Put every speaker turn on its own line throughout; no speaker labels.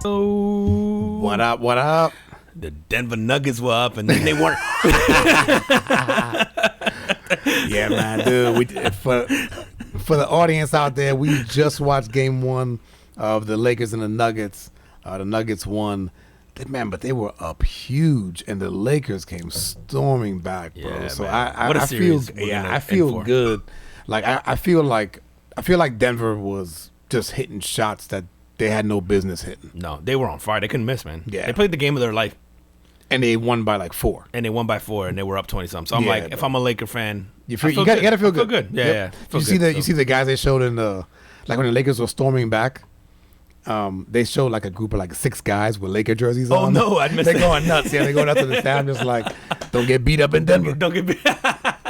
Oh,
What up? What up?
the Denver Nuggets were up, and then they weren't.
Yeah, man, dude. For the audience out there, we just watched Game 1 of the Lakers and the Nuggets. The Nuggets won. Man, but they were up huge, and the Lakers came storming back, bro.
Yeah,
so
man.
I
What a
feel,
series we're gonna
I
end
feel
for.
good. Like I feel like Denver was just hitting shots that they had no business hitting,
No, they were on fire. They couldn't miss, man.
Yeah.
They played the game of their life,
and they won by like 4.
and they won by 4, and they were up 20-something. So I'm
Yeah,
like,
bro.
if I'm a Laker fan,
You
I feel
gotta feel
I
good.
Yeah,
Yep.
yeah. Feel
You see
good.
you see the guys they showed in the, like when the Lakers were storming back. They showed like a group of like 6 guys with Laker jerseys on.
Oh, no, I missed
They're
that.
going nuts. Yeah, they're going up to the stand just like, don't get beat up in Denver.
Don't get me.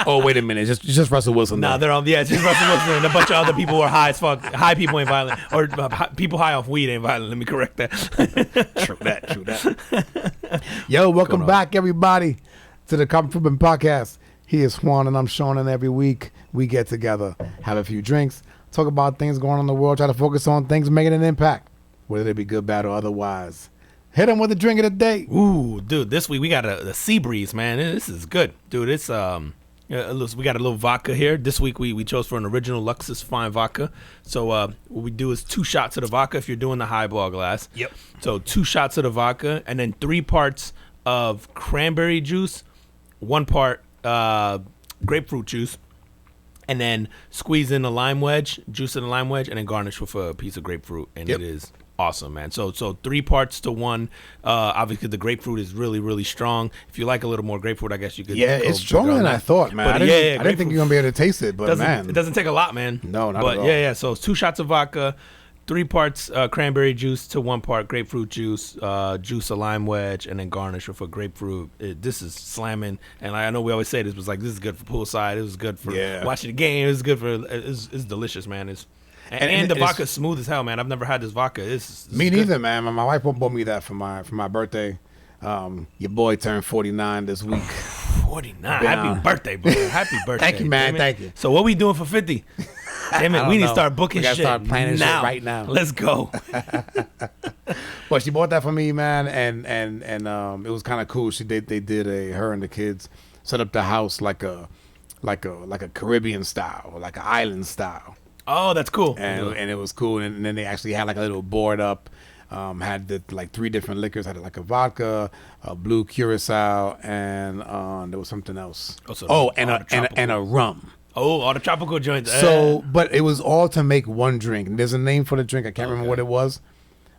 Oh, wait a minute. It's just Russell Wilson.
Nah,
there.
they're on. Yeah, it's just Russell Wilson and a bunch of other people who are high as fuck. High people ain't violent, or people high off weed ain't violent. Let me correct that.
True that. Yo, welcome back, everybody, to the Common Football Podcast. He is Juan, and I'm Sean, and every week we get together, have a few drinks, talk about things going on in the world, try to focus on things making an impact, whether they be good, bad, or otherwise. Hit them with a drink of the day.
Ooh, dude, this week we got a sea breeze, man. This is good, dude. It's we got a little vodka here. This week we chose for an original Luxus Fine vodka. So what we do is 2 shots of the vodka if you're doing the highball glass.
Yep.
So 2 shots of the vodka, and then 3 parts of cranberry juice, 1 part grapefruit juice, and then squeeze in a lime wedge, juice in a lime wedge, and then garnish with a piece of grapefruit, and
Yep.
it is awesome, man. So 3 parts to 1. Obviously, the grapefruit is really, really strong. If you like a little more grapefruit, I guess you could.
Yeah,
go
it's stronger
bigger on
than I
that.
thought, man.
But
I didn't think
grapefruit
you were going to be able to taste it, but man.
it doesn't take a lot, man.
No, not
but
at all.
yeah. So it's 2 shots of vodka, 3 parts cranberry juice to 1 part grapefruit juice, juice a lime wedge, and then garnish with a grapefruit. This is slamming, and I know we always say this was like, this is good for poolside. It was good for watching the game. It was good for. It's delicious, man. And the vodka's smooth as hell, man. I've never had this vodka. It's
Me
good.
neither, man. My wife bought me that for my birthday. Your boy turned 49 this week.
49. Happy birthday, bro. Happy birthday.
Thank you, man.
Damn it.
Thank you.
So what we doing for 50? Damn it,
I
we
don't
need to
know.
start booking
We gotta
shit
start planning shit
now.
right now.
Let's go.
But she bought that for me, man, and it was kind of cool. They did her and the kids set up the house like a Caribbean style, like an island style,
Oh, that's cool.
and it was cool. And then they actually had like a little board up, had like 3 different liquors, had like a vodka, a blue curacao, and there was something else. And a rum.
Oh, all the tropical joints.
So, but it was all to make one drink. There's a name for the drink. I can't remember what it was,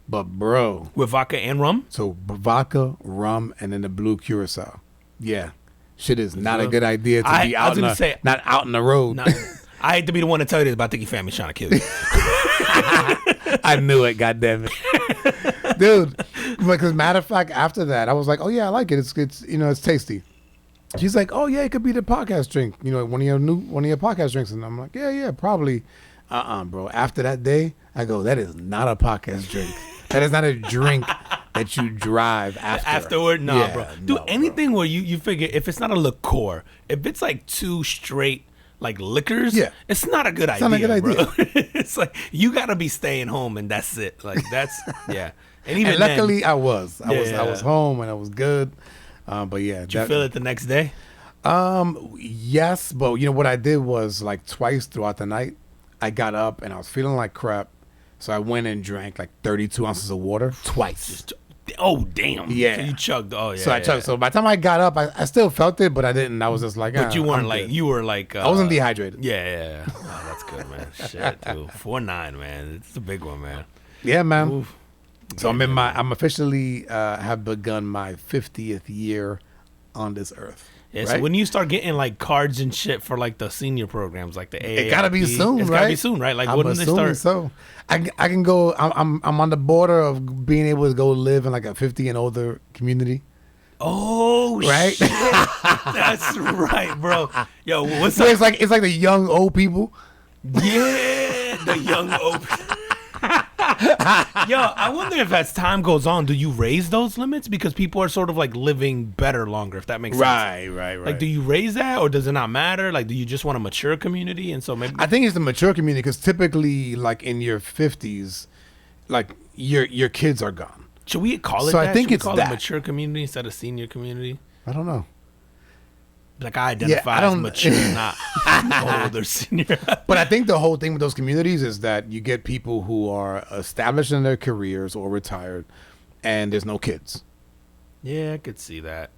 but bro.
With vodka and rum?
So vodka, rum, and then the blue curacao. Yeah, shit is not a good idea to be out not out in the road.
Nah, I hate to be the one to tell you this, but I think your family's trying to kill you.
I knew it, goddamn it, dude. Because matter of fact, after that, I was like, oh yeah, I like it. It's it's tasty. She's like, oh yeah, it could be the podcast drink. One of your podcast drinks, and I'm like, yeah, probably. Bro. After that day, I go, that is not a podcast drink. That is not a drink that you drive after.
Afterward? Nah,
Yeah,
bro.
no,
Dude, anything where you figure if it's not a liqueur, if it's like 2 straight like liquors,
Yeah.
it's not a good idea.
not a good idea.
Bro. It's like you gotta be staying home and that's it. Like that's yeah. And even
And luckily,
then,
I was
Yeah.
home and I was good. But yeah,
did you feel it the next day?
Yes, but what I did was like twice throughout the night, I got up and I was feeling like crap, so I went and drank like 32 ounces of water twice.
Oh damn!
Yeah.
So you chugged. Oh yeah.
So I chugged. So by the time I got up, I still felt it, but I didn't. I was just like,
But you weren't
I'm
like
good.
you were like.
I wasn't dehydrated.
Yeah. Oh, that's good, man. Shit, dude. 4-9, man. It's a big one, man.
Yeah, man.
Oof.
So I'm officially have begun my 50th year on this earth.
Yeah,
right?
so when you start getting like cards and shit for like the senior programs, like the AARP,
It gotta be soon,
it's
right?
gotta be soon, right? Like
I'm
wouldn't they
assuming
start?
so. I can go. I'm on the border of being able to go live in like a 50 and older community.
Oh,
Right?
shit. That's right, bro. Yo, what's
So
up?
it's like the young old people.
Yeah, the young open. Yo, I wonder if as time goes on, do you raise those limits because people are sort of like living better longer? If that makes sense.
Right.
Like, do you raise that, or does it not matter? Like, do you just want a mature community, and so maybe
I think it's the mature community because typically, like in your 50s, like your kids are gone.
Should we call it
So
that?
I think
Should we
it's
call
that.
it mature community instead of senior community?
I don't know.
Like I identify
I
as
don't-
mature, not old or senior.
But I think the whole thing with those communities is that you get people who are established in their careers or retired, and there's no kids,
Yeah, I could see that.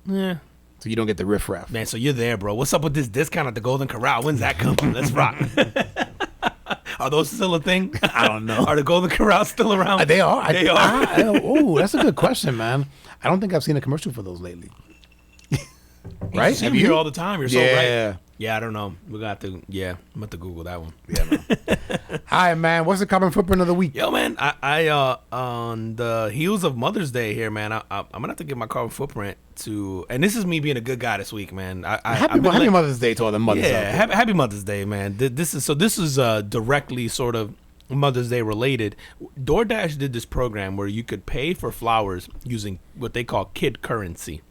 Yeah.
so you don't get the riffraff.
Man, so you're there, bro. What's up with this discount at the Golden Corral? When's that coming? Let's rock. Are those still a thing?
I don't know.
Are the Golden Corrals still around?
They are.
They are.
Oh, that's a good question, man. I don't think I've seen a commercial for those lately.
You
Right?
see
Have
them here
you?
all the time. You're so
Yeah.
right. Yeah, I don't know. We got to. Yeah, I'm about to Google that one.
Yeah, man. All right, man. What's the carbon footprint of the week?
Yo, man, I on the heels of Mother's Day here, man, I'm gonna have to give my carbon footprint to, and this is me being a good guy this week, man.
Happy Mother's Day to all the mothers out
yeah,
there.
happy Mother's Day, man. This is directly sort of Mother's Day related. DoorDash did this program where you could pay for flowers using what they call kid currency.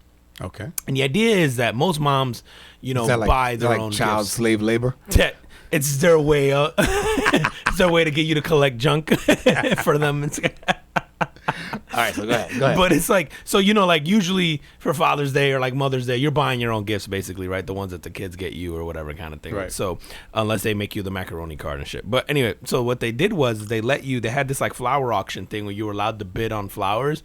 Okay.
And the idea is that most moms, you know,
Is that like,
buy
is that
their
like
own
child
gifts.
slave labor?
It's their way it's their way to get you to collect junk for them.
All right, so go ahead.
But it's like, so, you know, like usually for Father's Day or like Mother's Day, you're buying your own gifts basically, right? The ones that the kids get you or whatever kind of thing.
Right.
So unless they make you the macaroni card and shit. But anyway, so what they did was they had this like flower auction thing where you were allowed to bid on flowers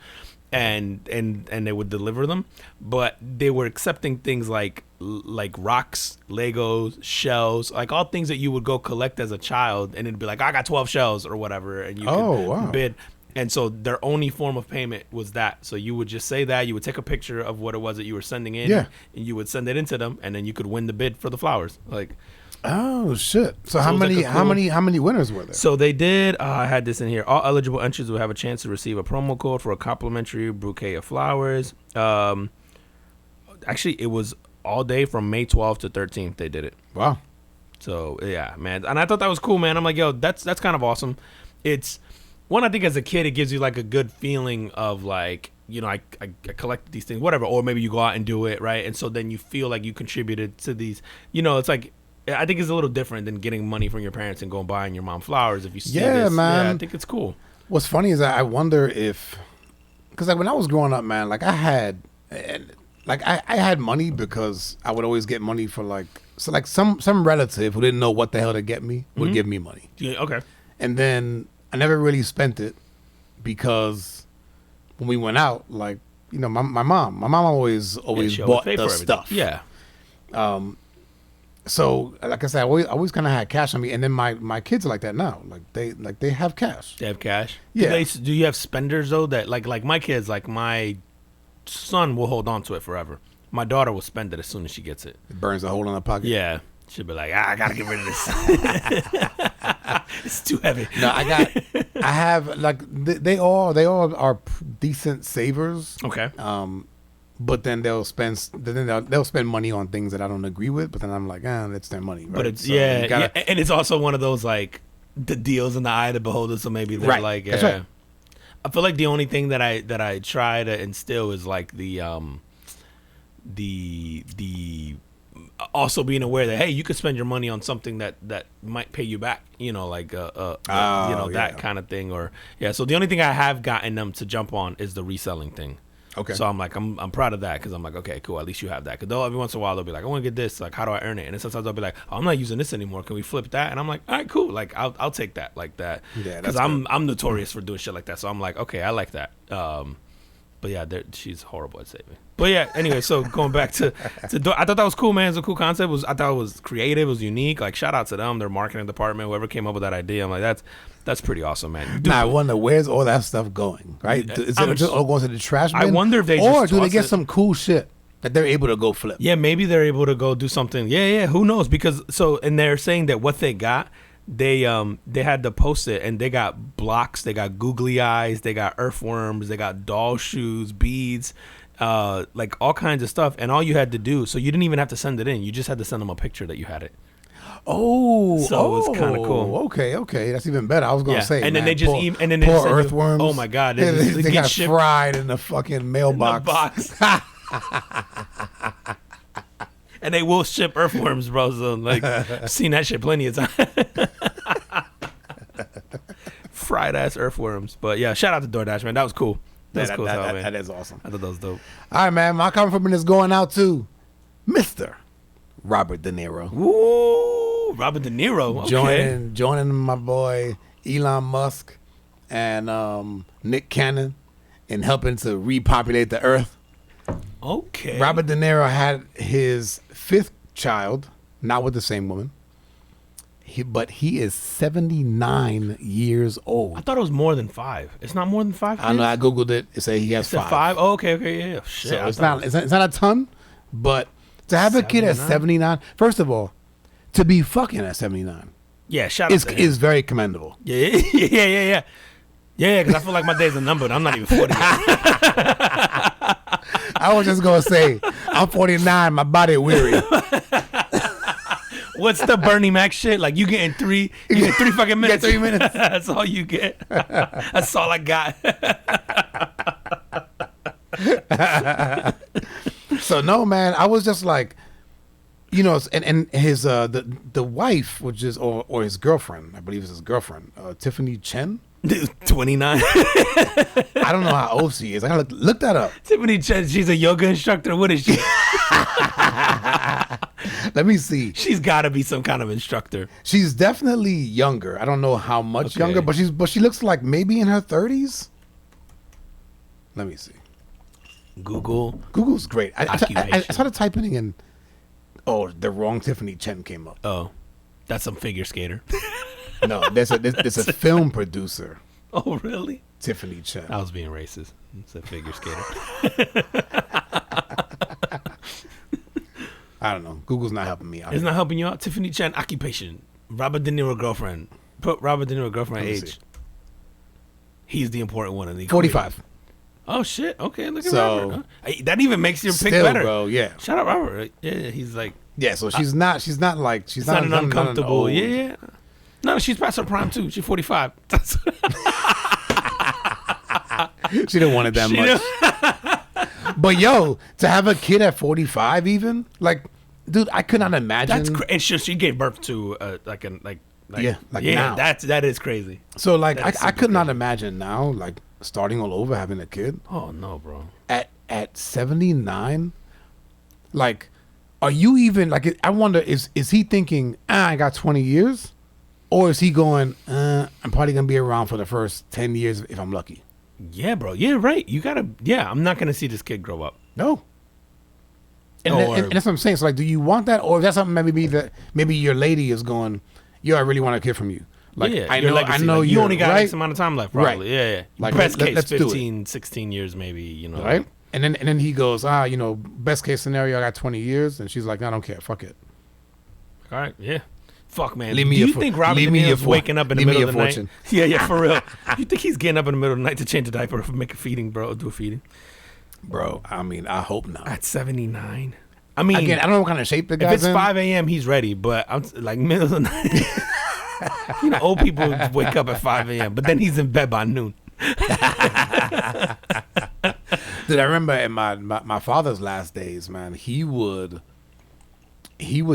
and they would deliver them. But they were accepting things like rocks, Legos, shells, like all things that you would go collect as a child. And it'd be like, I got 12 shells or whatever. And you could bid. And so their only form of payment was that. So you would just say that, you would take a picture of what it was that you were sending in,
Yeah.
and you would send it into them, and then you could win the bid for the flowers. Like,
Oh shit! So how
it was like
many
a
how
cool-
many winners were there?
so they did. I had this in here. All eligible entries will have a chance to receive a promo code for a complimentary bouquet of flowers. Actually, it was all day from May 12th to 13th. They did it.
Wow.
So yeah, man, and I thought that was cool, man. I'm like, yo, that's kind of awesome. It's one, I think as a kid, it gives you like a good feeling of like, you know, I collected these things, whatever, or maybe you go out and do it, right? And so then you feel like you contributed to these, you know, it's like, I think it's a little different than getting money from your parents and going buying your mom flowers. If you see
Yeah,
this,
man.
yeah, I think it's cool.
What's funny is that I wonder if, because like when I was growing up, man, like I had money because I would always get money for like some relative who didn't know what the hell to get me would give me money,
Yeah, okay.
and then I never really spent it because when we went out, like, you know, my mom always
Yeah, she
bought
paid
the
for everything.
stuff.
Yeah.
So like I said, I always kind of had cash on me, and then my kids are like that now. Like they have cash.
They have cash.
Yeah.
Do you have spenders though? That like my kids, like my son will hold on to it forever. My daughter will spend it as soon as she gets it.
It burns a hole in the pocket.
Yeah. She'll be like, I gotta get rid of this. It's too heavy.
No, I have like they all are decent savers.
Okay.
But then they'll spend money on things that I don't agree with. But then I'm like, it's their money. Right?
But it's
So you gotta-
and it's also one of those like the deals in the eye of the beholder. So maybe they're
Right.
like,
That's right.
I feel like the only thing that I try to instill is like the also being aware that, hey, you could spend your money on something that might pay you back, you know, like that kind of thing. Or so the only thing I have gotten them to jump on is the reselling thing.
Okay.
So I'm like, I'm proud of that, because I'm like, okay, cool, at least you have that. Because every once in a while they'll be like, I want to get this, like, how do I earn it? And then sometimes they'll be like, oh, I'm not using this anymore, can we flip that? And I'm like, all right, cool, like I'll take that, like that.
Yeah,
because
that's
I'm notorious for doing shit like that. So I'm like, okay, I like that. But yeah, she's horrible at saving. But yeah, anyway, so going back to I thought that was cool, man. It's a cool concept. I thought it was creative, it was unique. Like, shout out to them, their marketing department, whoever came up with that idea. I'm like, that's pretty awesome, man.
Now I wonder, where's all that stuff going? Right? Is it just all going to the trash bin?
I wonder if they
or
just
do they
toss
get
it.
some cool shit that they're able to go flip?
Yeah, maybe they're able to go do something. Yeah, who knows? Because and they're saying that what they got, they had to post it, and they got blocks, they got googly eyes, they got earthworms, they got doll shoes, beads, like all kinds of stuff. And all you had to do, so you didn't even have to send it in, you just had to send them a picture that you had it. So it's kinda cool.
Okay, that's even better. I was gonna say,
and then
man,
they just
poor,
and then they
poor
just send you-
earthworms.
oh my god,
they,
they get
got
shipped
fried in the fucking
in the
mailbox.
box. And they will ship earthworms, bro. So like, I've seen that shit plenty of times. fried ass earthworms. But yeah, shout out to DoorDash, man. That was cool. That was cool, man.
That is awesome.
I thought that was dope.
All right, man. My compliment is going out to Mr. Robert De Niro.
Ooh, Robert De Niro. Okay.
Joining my boy Elon Musk and Nick Cannon in helping to repopulate the earth.
Okay.
Robert De Niro had his 5th child, not with the same woman. But he is 79 years old.
I thought it was more than 5. It's not more than 5 kids?
I know. I googled it. It said he has 5.
5? Oh, okay, yeah. Shit.
So it's not a ton, but to have a kid at 79, first of all, to be fucking at 79,
yeah, shout out to him.
Is very commendable.
Yeah, because I feel like my day's a number, and I'm not even 40 yet.
I was just gonna say, I'm 49, my body weary.
What's the Bernie Mac shit? Like you get 3 fucking minutes.
3 minutes.
That's all you get. That's all I got.
So no, man, I was just like, you know, and his the wife, which is or his girlfriend, I believe it's his girlfriend, Tiffany Chen.
29.
I don't know how old she is. I gotta look that up.
Tiffany Chen, she's a yoga instructor. What is she?
Let me see.
She's got to be some kind of instructor.
She's definitely younger. I don't know how much younger, but she looks like maybe in her 30s. Let me see.
Google's
great. I started typing in. Oh, the wrong Tiffany Chen came up.
Oh, that's some figure skater.
No, there's a film producer.
Oh, really?
Tiffany Chen.
I was being racist. It's a figure skater.
I don't know. Google's not helping me out.
It's not helping you out. Tiffany Chen, occupation. Robert De Niro girlfriend. Put Robert De Niro girlfriend age. He's the important one in the
45.
Oh shit! Okay, look at Robert. Huh? Hey, that even makes your pick better,
bro. Yeah.
Shout out Robert. Yeah, he's like.
Yeah, so she's not like she's not
an uncomfortable. Yeah. No, she's past her prime too. She's 45.
She didn't want it that much. But yo, to have a kid at 45, even like, dude, I could not imagine.
That's and she gave birth to now. That is crazy.
So like, I could not imagine now like starting all over, having a kid.
Oh no, bro.
At 79, like, are you even like? I wonder, is he thinking, I got 20 years, or is he going, I'm probably gonna be around for the first 10 years if I'm lucky.
Yeah, bro. Yeah, right. You gotta. Yeah, I'm not gonna see this kid grow up.
No. And that's what I'm saying. So like, do you want that, or is that something maybe your lady is going, yo, I really want a kid from you. Like,
yeah,
I know
like, you only got
right?
X amount of time left, probably.
Right.
Yeah.
Like,
best case,
let's
15, 16 years, maybe. You know.
Right. And then he goes, best case scenario, I got 20 years, and she's like, I don't care, fuck it.
All right. Yeah. Fuck, man.
Do
you think Robert De Niro's waking up in the middle of the
fortune.
night? Yeah, for real. You think he's getting up in the middle of the night to change a diaper or make a feeding, bro? Do a feeding?
Bro, I mean, I hope not.
At 79? I mean,
again, I don't know what kind of shape the guy's
in. If it's 5 a.m., he's ready, but I'm like middle of the night. You know, old people wake up at 5 a.m., but then he's in bed by noon.
Dude, I remember in my father's last days, man, he would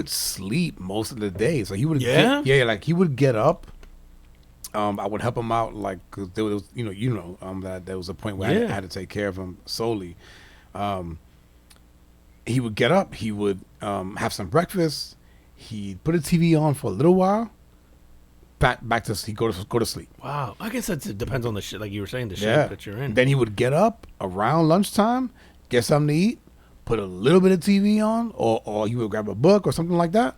sleep most of the day. So he would like he would get up. I would help him out, like, cause there was that there was a point where I had to take care of him solely. He would get up, he would have some breakfast, he'd put a TV on for a little while, back to he'd go to sleep.
Wow, I guess it depends on the shit, like you were saying, the shape that you're in.
Then he would get up around lunchtime, get something to eat, put a little bit of TV on, or he would grab a book or something like that,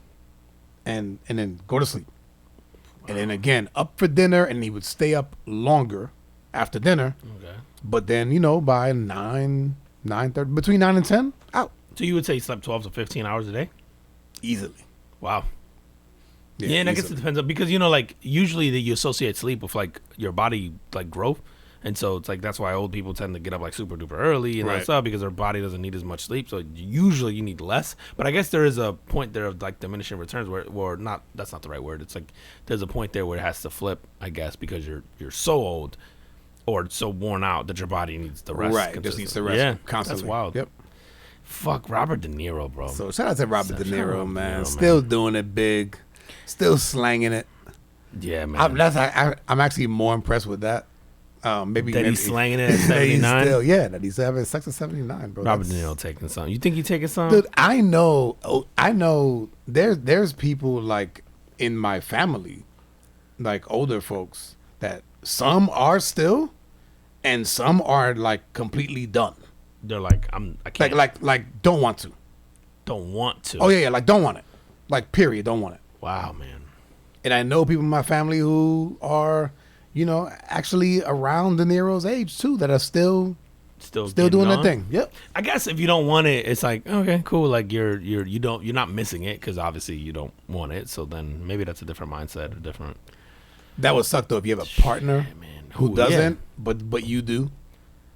and then go to sleep. Wow. And then again, up for dinner, and he would stay up longer after dinner.
Okay.
But then, by 9:30, between 9 and 10, out.
So you would say he slept 12 to 15 hours a day?
Easily.
Wow. Yeah, and I guess it depends on, because, like, usually you associate sleep with, like, your body, like, growth. And so it's like, that's why old people tend to get up like super duper early and stuff, because their body doesn't need as much sleep. So usually you need less. But I guess there is a point there of like diminishing returns where not, that's not the right word. It's like there's a point there where it has to flip, I guess, because you're so old or so worn out that your body needs the rest.
Right, just needs the rest constantly.
That's wild.
Yep.
Fuck Robert De Niro, bro.
So shout out to Robert De Niro, man. Still doing it big. Still slanging it.
Yeah, man.
I'm actually more impressed with that. Maybe
that he's slanging it at 79.
That he's having sex at 79, bro.
Robert De Niro taking some. You think he taking some?
Dude, I know. There's people like in my family, like older folks, that some are still, and some are like completely done.
They're like, I can't.
Like don't want to.
Don't want to.
Oh yeah, like don't want it. Like period, don't want it.
Wow, man.
And I know people in my family who are, actually around De Niro's age too, that are still doing their thing. Yep.
I guess if you don't want it, it's like, okay, cool. Like you're not missing it because obviously you don't want it. So then maybe that's a different mindset, a different.
That would suck though if you have a partner who doesn't, but you do.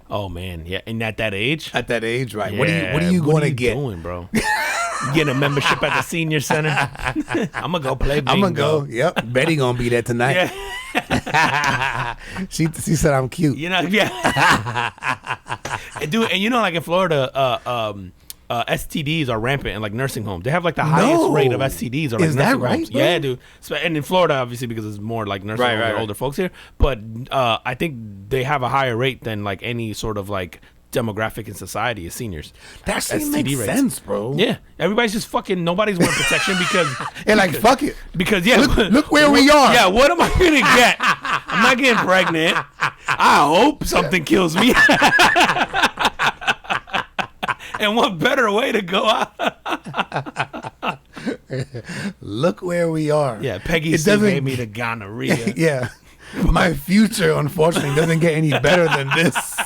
Oh man, yeah. And at that age.
At that age, right?
Yeah.
What are you going to get?
Doing, bro? You getting a membership at the senior center? I'm gonna go play bingo.
I'm gonna go. Yep. Betty gonna be there tonight. Yeah. she said I'm cute.
Yeah. Dude, and like in Florida, STDs are rampant in like nursing homes. They have like the highest rate of STDs. Or, like,
is that right?
Homes. Yeah, dude. And in Florida, obviously, because it's more like nursing homes and older folks here. But I think they have a higher rate than like any sort of like demographic in society is seniors.
That makes sense, bro.
Yeah, everybody's just fucking. Nobody's wearing protection because
and like fuck it.
Because
look where we are.
Yeah, what am I gonna get? I'm not getting pregnant. I hope something kills me. And what better way to go out?
Look where we are.
Yeah, Peggy still gave me the gonorrhea.
Yeah. My future, unfortunately, doesn't get any better than this.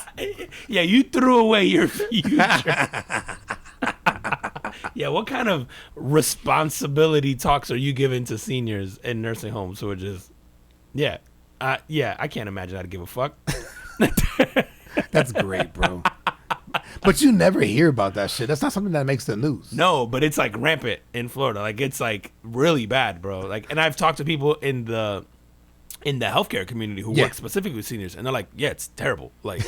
Yeah, you threw away your future. Yeah, what kind of responsibility talks are you giving to seniors in nursing homes who are just, I can't imagine how to give a fuck.
That's great, bro. But you never hear about that shit. That's not something that makes the news.
No, but it's like rampant in Florida. Like it's like really bad, bro. Like, and I've talked to people in the healthcare community who work specifically with seniors, and they're like, yeah, it's terrible. Like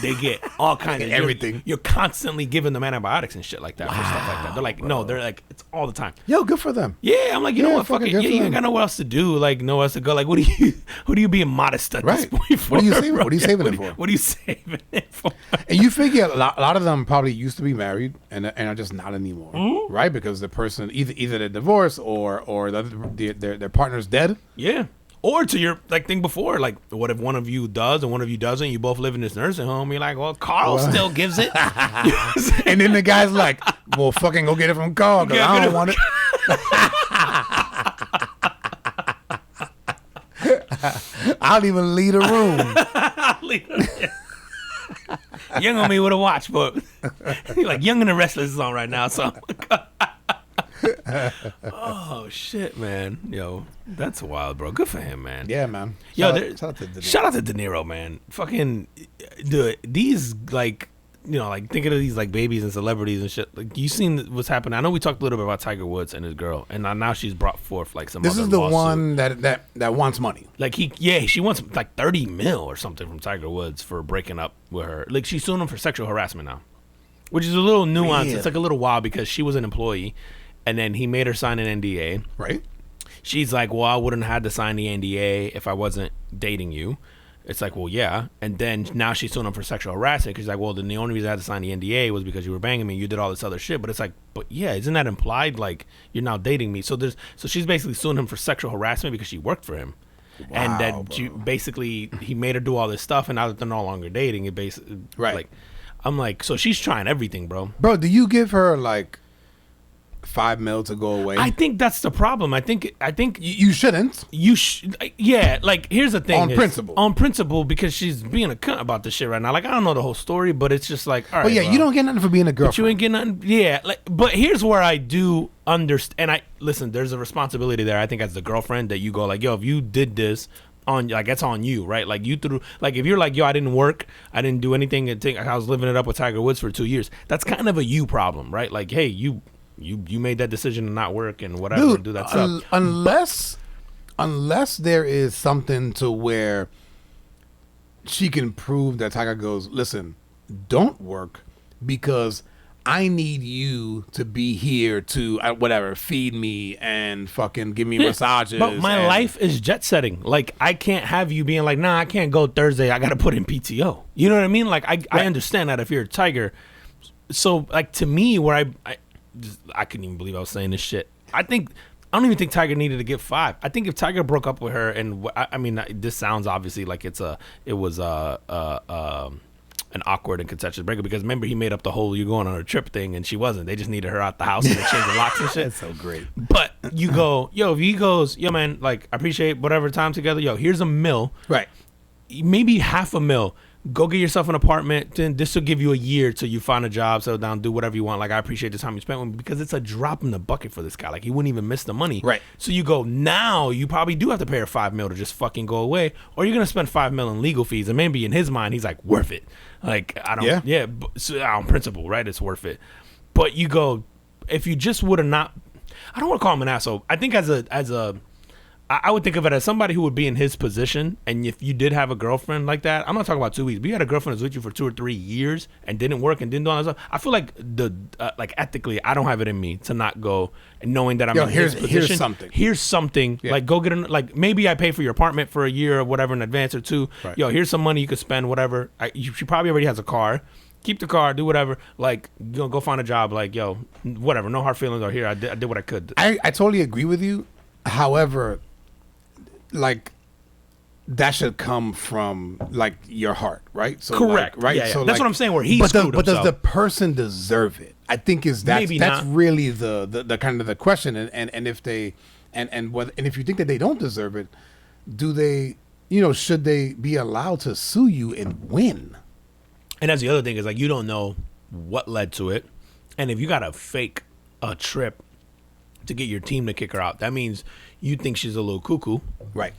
they get all kinds of
everything.
You're constantly giving them antibiotics and shit like that for stuff like that. They're like, no, they're like, it's all the time.
Yo, good for them.
Yeah, I'm like, you know what, fuck it. Yeah, you ain't got nowhere else to do. Like nowhere else to go. Like, who do you being modest at this point for?
What are you saving? What are you saving it for?
What are you saving it for?
And you figure a lot of them probably used to be married and are just not anymore, right? Because the person either they're divorced or their partner's dead.
Yeah. Or to your like thing before, like what if one of you does and one of you doesn't? You both live in this nursing home. You're like, well, Carl still gives it.
And then the guy's like, well, fucking go get it from Carl because I don't want it. I'll even leave the room.
Young on me with a watch, but like Young and the Restless is on right now, so. Oh shit, man! Yo, that's wild, bro. Good for him, man.
Yeah, man.
Shout out to De Niro, man. Fucking, dude, these like, like thinking of these like babies and celebrities and shit. Like you seen what's happening. I know we talked a little bit about Tiger Woods and his girl, and now she's brought forth like some.
This
other
is the
lawsuit.
one that wants money.
Like she wants like 30 mil or something from Tiger Woods for breaking up with her. Like she's suing him for sexual harassment now, which is a little nuanced. Really? It's like a little wild because she was an employee. And then he made her sign an NDA.
Right.
She's like, well, I wouldn't have had to sign the NDA if I wasn't dating you. It's like, well, yeah. And then now she's suing him for sexual harassment because she's like, well, then the only reason I had to sign the NDA was because you were banging me. You did all this other shit. But it's like, but yeah, isn't that implied? Like, you're now dating me. So she's basically suing him for sexual harassment because she worked for him. Wow, and then he made her do all this stuff. And now that they're no longer dating, it basically,
right.
Like, I'm like, so she's trying everything, bro.
Bro, do you give her like $5 million to go away?
I think that's the problem. I think
you shouldn't.
Yeah. Like here's the thing.
On
principle, because she's being a cunt about this shit right now. Like I don't know the whole story, but it's just like, all right.
But yeah, bro, you don't get nothing for being a girlfriend.
But you ain't getting nothing. Yeah. Like, but here's where I do understand. And listen. There's a responsibility there. I think as the girlfriend that you go like, yo, if you did this. That's on you, right? Like you threw, like if you're like, yo, I didn't work, I didn't do anything, I was living it up with Tiger Woods for 2 years. That's kind of a you problem, right? Like, hey, you made that decision to not work and whatever.
Dude,
do that stuff.
Unless there is something to where she can prove that Tiger goes, listen, don't work because I need you to be here to whatever, feed me and fucking give me massages.
But my life is jet setting. Like, I can't have you being like, nah, I can't go Thursday. I got to put in PTO. You know what I mean? Like, I understand that if you're a Tiger. So, like, to me, where I couldn't even believe I was saying this shit. I don't even think Tiger needed to get 5. I think if Tiger broke up with her, and I mean, this sounds obviously like it was an awkward and contentious breakup, because remember, he made up the whole "you going on a trip" thing, and she wasn't. They just needed her out the house and they changed the locks and shit.
That's so great.
But you go, yo, if he goes, yo, man, like, I appreciate whatever time together. Yo, here's $1 million.
Right.
Maybe $500,000. Go get yourself an apartment. Then this will give you a year till you find a job, settle down, do whatever you want. Like, I appreciate the time you spent with me, because it's a drop in the bucket for this guy. Like, he wouldn't even miss the money.
Right.
So you go, now you probably do have to pay her $5 million to just fucking go away, or you're gonna spend $5 million in legal fees, and maybe in his mind he's like, worth it. Like, I don't, so on principle, right? It's worth it. But you go, if you just would have not, I don't want to call him an asshole. I think I would think of it as somebody who would be in his position, and if you did have a girlfriend like that, I'm not talking about 2 weeks, but you had a girlfriend who's with you for 2 or 3 years and didn't work and didn't do all that stuff. I feel like like ethically, I don't have it in me to not go, and knowing that I'm in his position. Here's something. Yeah. Like, go get like, maybe I pay for your apartment for a year or whatever in advance or 2. Right. Yo, here's some money you could spend, whatever. She probably already has a car. Keep the car, do whatever. Like, go find a job. Like, yo, whatever. No hard feelings are here. I did what I could.
I totally agree with you. However, like, that should come from, like, your heart, right? So,
correct.
Like, right?
Yeah, yeah.
So,
that's
like,
what I'm saying. Where he's screwed
but does
himself.
the person deserve it? I think that's
not.
really the kind of the question. And if they and if you think that they don't deserve it, do they? Should they be allowed to sue you and win?
And that's the other thing, is like, you don't know what led to it, and if you got to fake a trip to get your team to kick her out, that means you think she's a little cuckoo.
Right.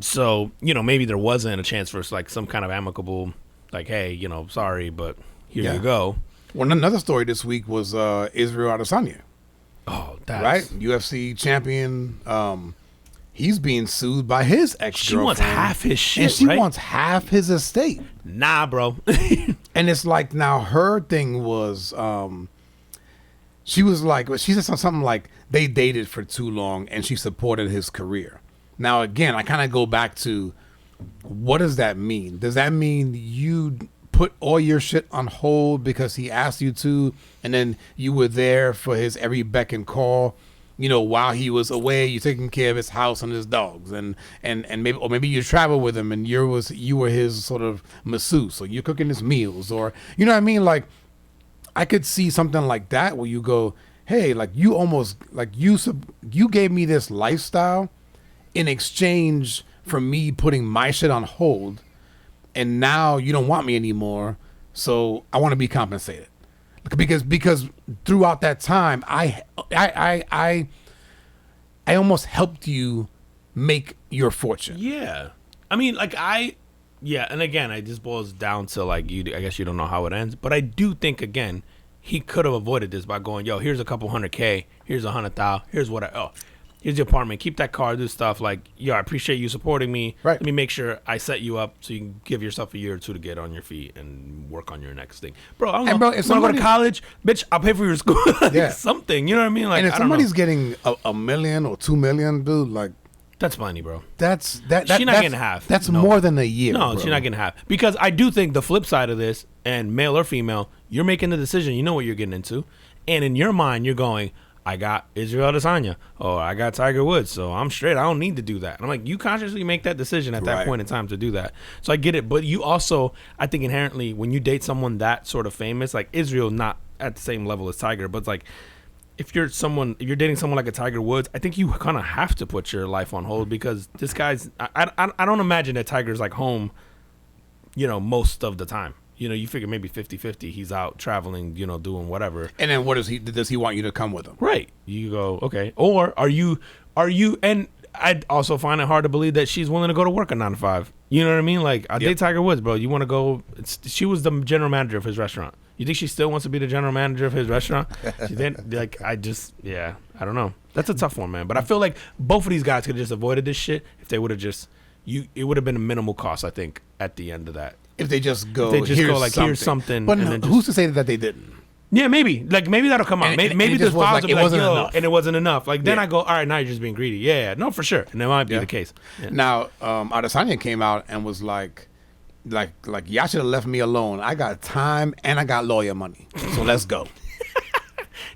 So, maybe there wasn't a chance for, like, some kind of amicable, like, hey, sorry, but here you go.
Well, another story this week was Israel Adesanya.
Oh, that's...
Right? UFC champion. He's being sued by his ex-girlfriend.
She wants half his shit,
and she
right?
wants half his estate.
Nah, bro.
And it's like, now her thing was... she was like, she said something like they dated for too long and she supported his career. Now, again, I kind of go back to, what does that mean? Does that mean you put all your shit on hold because he asked you to, and then you were there for his every beck and call, while he was away, you're taking care of his house and his dogs, and maybe you travel with him and you were his sort of masseuse, or you're cooking his meals, or, you know what I mean? Like, I could see something like that where you go, hey, like, you almost, like, you gave me this lifestyle in exchange for me putting my shit on hold, and now you don't want me anymore, so I want to be compensated. Because throughout that time, I almost helped you make your fortune.
Yeah. I mean, like, yeah, and again, it just boils down to, like, I guess you don't know how it ends, but I do think, again, he could have avoided this by going, yo, here's a couple $100K, here's $100,000, here's here's your apartment, keep that car, do stuff like, yo, I appreciate you supporting me. Right. Let me make sure I set you up so you can give yourself a year or 2 to get on your feet and work on your next thing. Bro, I don't know.
Bro, if
you want to go to college? Bitch, I'll pay for your school. Like, something, you know what I mean? Like,
and if somebody's getting $1 million or $2 million, dude, like,
that's plenty, bro.
She's not
getting half.
That's more than a year.
No,
bro.
She's not getting half. Because I do think the flip side of this, and male or female, you're making the decision. You know what you're getting into. And in your mind, you're going, I got Israel Adesanya, or I got Tiger Woods, so I'm straight. I don't need to do that. And I'm like, you consciously make that decision at that point in time to do that. So I get it. But you also, I think inherently, when you date someone that sort of famous, like Israel, not at the same level as Tiger, but it's like, if you're dating someone like a Tiger Woods, I think you kind of have to put your life on hold, because this guy's, I don't imagine that Tiger's like home, most of the time. You figure maybe 50-50, he's out traveling, doing whatever.
And then does he want you to come with him?
Right. You go, okay. Or are you, and I also find it hard to believe that she's willing to go to work a 9 to 5. You know what I mean? Like, I date Tiger Woods, bro. You want to go, she was the general manager of his restaurant. You think she still wants to be the general manager of his restaurant? She didn't, like, I don't know. That's a tough one, man. But I feel like both of these guys could have just avoided this shit if they would have it would have been a minimal cost, I think, at the end of that.
If they just go,
like, here's something.
But no, who's to say that they didn't?
Yeah, maybe. Like, maybe that'll come out.
And
maybe
it
the
just was
files
like,
will be
it
like,
wasn't
yo,
enough.
and it wasn't enough. Like, then
Yeah.
I go, all right, now you're just being greedy. Yeah, no, for sure. And that might be
Yeah.
the case. Yeah.
Now, Adesanya came out and was like, y'all should have left me alone. I got time and I got lawyer money, so let's go.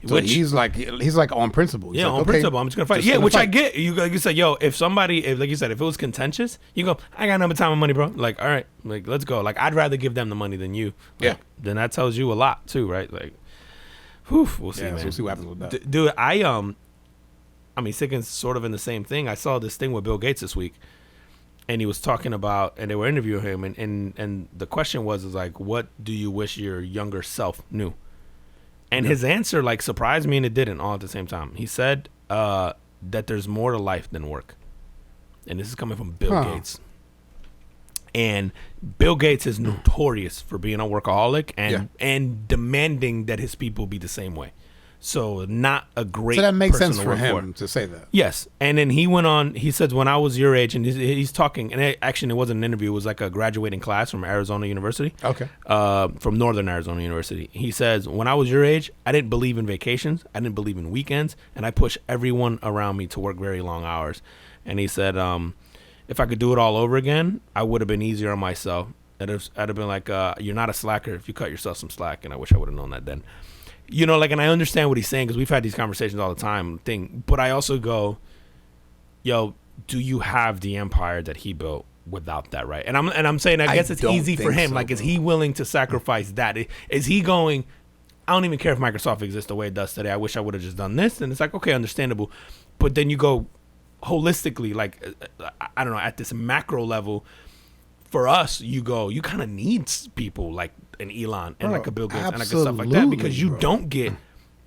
So he's like on principle. He's
Yeah,
like,
on
okay,
principle, I'm just gonna fight.
just
Yeah,
gonna
which I
fight.
get. You like you said, yo, if somebody, if like you said, if it was contentious, you go, I got number time and money, bro. Like, all right, like let's go. Like, I'd rather give them the money than you. Like,
Yeah.
Then that tells you a lot too, right? Like, whew, we'll see,
Yeah,
man.
so we'll see what happens with that.
Dude, I mean, sticking sort of in the same thing. I saw this thing with Bill Gates this week, and he was talking about, and they were interviewing him, and the question was, is like, what do you wish your younger self knew? And his answer like surprised me, and it didn't all at the same time. He said that there's more to life than work, and this is coming from Bill Gates. And Bill Gates is notorious for being a workaholic and demanding that his people be the same way. So not a great.
So that makes
person
sense
to
for
work
him to say that.
Yes, and then he went on. He says, "When I was your age," and he's talking. And actually, it wasn't an interview. It was like a graduating class from Arizona University.
Okay.
From Northern Arizona University. He says, "When I was your age, I didn't believe in vacations. I didn't believe in weekends, and I pushed everyone around me to work very long hours." And he said, "If I could do it all over again, I would have been easier on myself. I'd have been like, you're not a slacker if you cut yourself some slack." And I wish I would have known that then. You know, like, and I understand what he's saying because we've had these conversations all the time. But I also go, yo, do you have the empire that he built without that, right? And I'm saying, I guess it's easy for him. So, like, is he willing to sacrifice that? Is he going, I don't even care if Microsoft exists the way it does today. I wish I would have just done this. And it's like, okay, understandable. But then you go holistically, like, I don't know, at this macro level, for us, you kind of need people like an Elon and like a Bill Gates and like stuff like that, because you don't get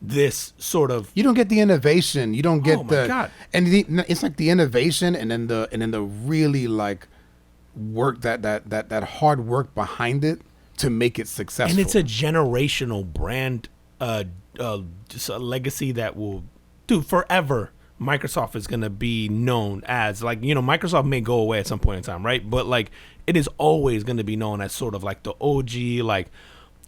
this sort of,
you don't get the innovation, you don't get
God.
And it's like the innovation and then the really like work that hard work behind it to make it successful.
And it's a generational brand, just a legacy that will, dude, forever. Microsoft is going to be known as, like, you know, Microsoft may go away at some point in time, right? But like, it is always going to be known as sort of like the OG, like,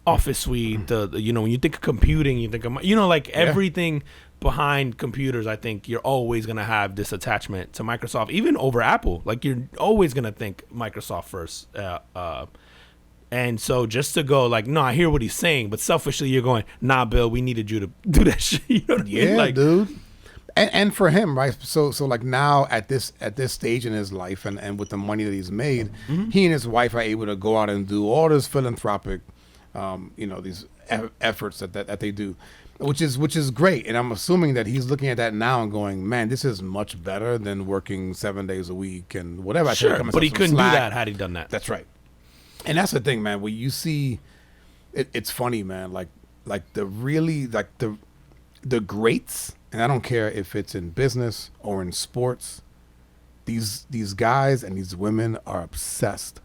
Office Suite. You know, when you think of computing, you think of, you know, like everything behind computers. I think you're always going to have this attachment to Microsoft, even over Apple. Like, you're always going to think Microsoft first. And so just to go like, no, I hear what he's saying, but selfishly you're going, nah, Bill, we needed you to do that shit. You know what I mean?
Yeah,
Like,
dude. And for him, right? So like now at this stage in his life and with the money that he's made, he and his wife are able to go out and do all this philanthropic, you know, these efforts that they do, which is great. And I'm assuming that he's looking at that now and going, man, this is much better than working 7 days a week and whatever.
Sure, but he couldn't do that had he done that.
That's right. And that's the thing, man. When you see, it's funny, man. Like the really like the greats. And I don't care if it's in business or in sports, these guys and these women are obsessed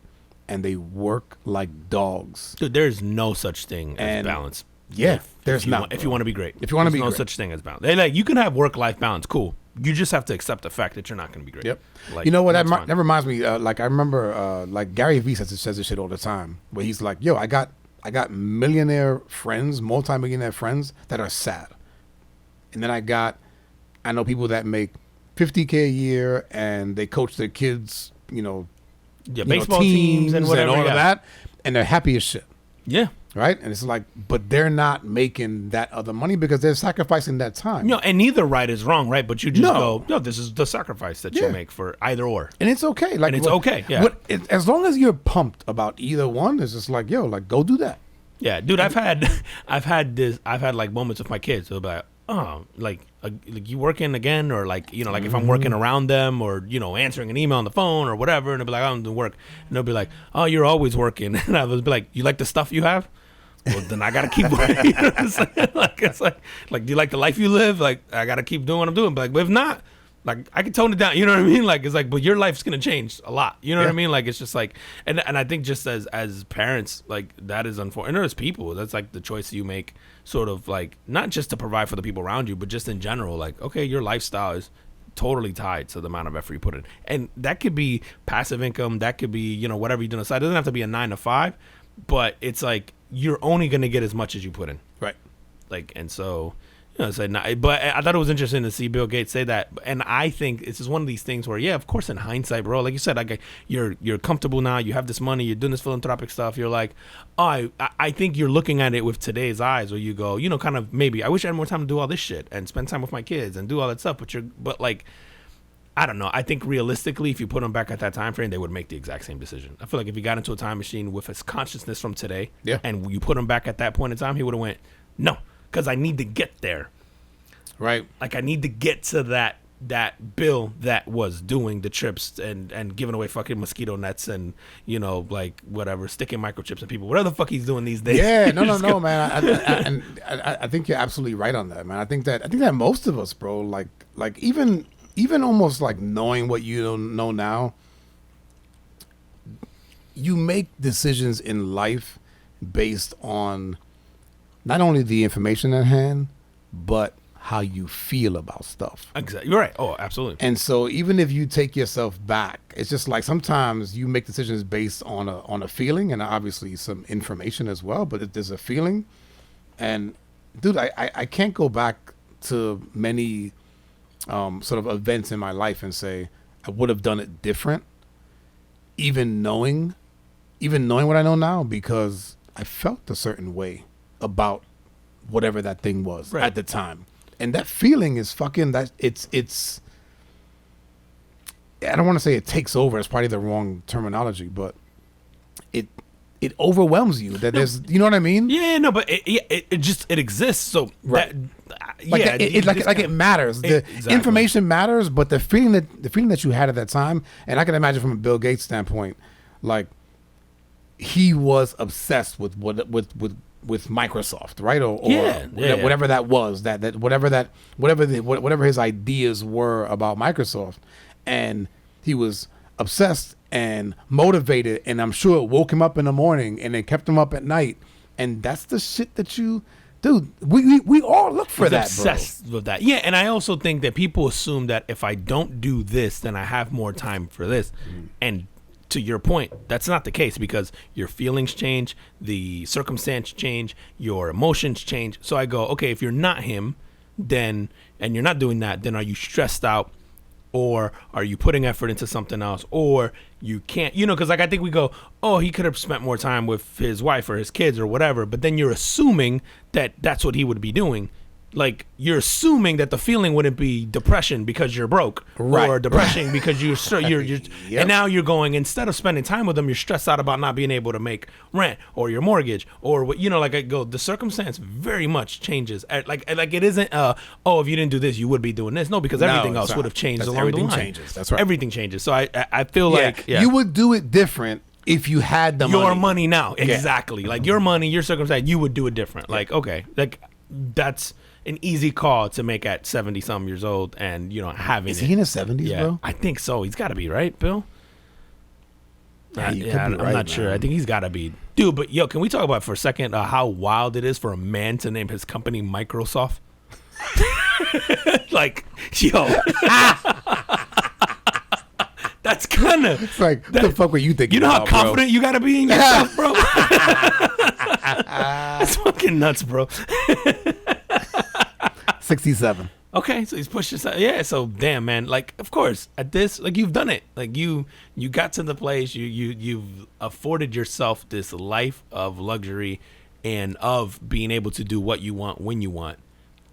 and they work like dogs.
Dude, there's no such thing as balance.
Yeah, there's not.
If you want to be great.
If you want to be
no
great.
such thing as balance. They, like, you can have work-life balance, cool. You just have to accept the fact that you're not going to be great.
Yep.
Like,
you know what? That
fine.
reminds me. Like I remember, like Gary Vee says this shit all the time, where he's like, "Yo, I got millionaire friends, multi-millionaire friends that are sad." And then I know people that make $50K a year and they coach their kids,
baseball teams and whatever,
all of that, and they're happy as shit.
Yeah.
Right? And it's like, but they're not making that other money because they're sacrificing that time.
No, and neither right is wrong, right? But you just go, yo, this is the sacrifice that you make for either or.
And it's okay. Like,
and it's okay, yeah.
As long as you're pumped about either one, it's just like, yo, like, go do that.
Yeah, dude, I've had like moments with my kids. They'll be like, oh, like you working again, or like, like if I'm working around them, or answering an email on the phone or whatever, and they'll be like, I'm doing work, and they'll be like, oh, you're always working, and I was be like, you like the stuff you have? Well, then I gotta keep working. You know what I'm saying? Like, it's like, do you like the life you live? Like, I gotta keep doing what I'm doing. But if not, like, I can tone it down. You know what I mean? Like, it's like, but your life's gonna change a lot. You know what I mean? Like, it's just like, and I think just as parents, like, that is unfortunate. And as people, that's like the choice you make, sort of like, not just to provide for the people around you, but just in general. Like, okay, your lifestyle is totally tied to the amount of effort you put in, and that could be passive income. That could be whatever you do on the side. It doesn't have to be a 9 to 5, but it's like you're only gonna get as much as you put in.
Right.
Like, and so, but I thought it was interesting to see Bill Gates say that. And I think it's just one of these things where, yeah, of course, in hindsight, bro, like you said, like you're comfortable now, you have this money, you're doing this philanthropic stuff. You're like, oh, I think you're looking at it with today's eyes, where you go, kind of maybe I wish I had more time to do all this shit and spend time with my kids and do all that stuff. But like, I don't know. I think realistically, if you put them back at that time frame, they would make the exact same decision. I feel like if you got into a time machine with his consciousness from today, and you put him back at that point in time, he would have went, no, because I need to get there.
Right.
Like, I need to get to that Bill that was doing the trips and giving away fucking mosquito nets and, like, whatever, sticking microchips in people, whatever the fuck he's doing these days.
Yeah, no, man. I think you're absolutely right on that, man. I think that most of us, bro, like even almost like knowing what you don't know now, you make decisions in life based on not only the information at hand, but how you feel about stuff.
Exactly. You're right. Oh, absolutely.
And so even if you take yourself back, it's just like sometimes you make decisions based on a feeling, and obviously some information as well, but there's a feeling. And dude, I can't go back to many sort of events in my life and say I would have done it different, even knowing what I know now, because I felt a certain way about whatever that thing was at the time. And that feeling is fucking that it's I don't want to say it takes over, it's probably the wrong terminology, but it overwhelms you that there's, you know what I mean?
Yeah, no, but it just exists. So
right. It matters. The information matters, but the feeling that you had at that time, and I can imagine from a Bill Gates standpoint, like he was obsessed with Microsoft, right? Or whatever that was, whatever his ideas were about Microsoft, and he was obsessed and motivated, and I'm sure it woke him up in the morning and it kept him up at night, and that's the shit that you. Dude, we all look for that,
obsessed with that. Yeah, and I also think that people assume that if I don't do this, then I have more time for this. And to your point, that's not the case, because your feelings change, the circumstance change, your emotions change. So I go, okay, if you're not him, then, and you're not doing that, then are you stressed out? Or are you putting effort into something else? Or you can't, because like I think we go, oh, he could have spent more time with his wife or his kids or whatever. But then you're assuming that that's what he would be doing. Like, you're assuming that the feeling wouldn't be depression because you're broke,
right,
or depression because you're
Yep.
And now you're going, instead of spending time with them, you're stressed out about not being able to make rent or your mortgage or what, like I go, the circumstance very much changes. Like it isn't, oh, if you didn't do this, you would be doing this. No, because everything else would have changed along the line.
Everything changes. That's right.
Everything changes. So I feel like
you would do it different if you had the
your money now. Exactly. Like your money, your circumstance, you would do it different. Like, okay, like that's an easy call to make at 70-something years old, and having
Is he in his 70s, bro?
I think so. He's got to be, right, Bill?
I'm
not sure. I think he's got to be. Dude, but can we talk about for a second how wild it is for a man to name his company Microsoft? Like, that's kind of...
It's like, what the fuck were you thinking?
You know how confident you got to be in yourself, bro? That's fucking nuts, bro.
67.
Okay, so he's pushed aside. Yeah, so damn, man. Like, of course, at this, like, you've done it. Like, you got to the place. You've afforded yourself this life of luxury and of being able to do what you want when you want.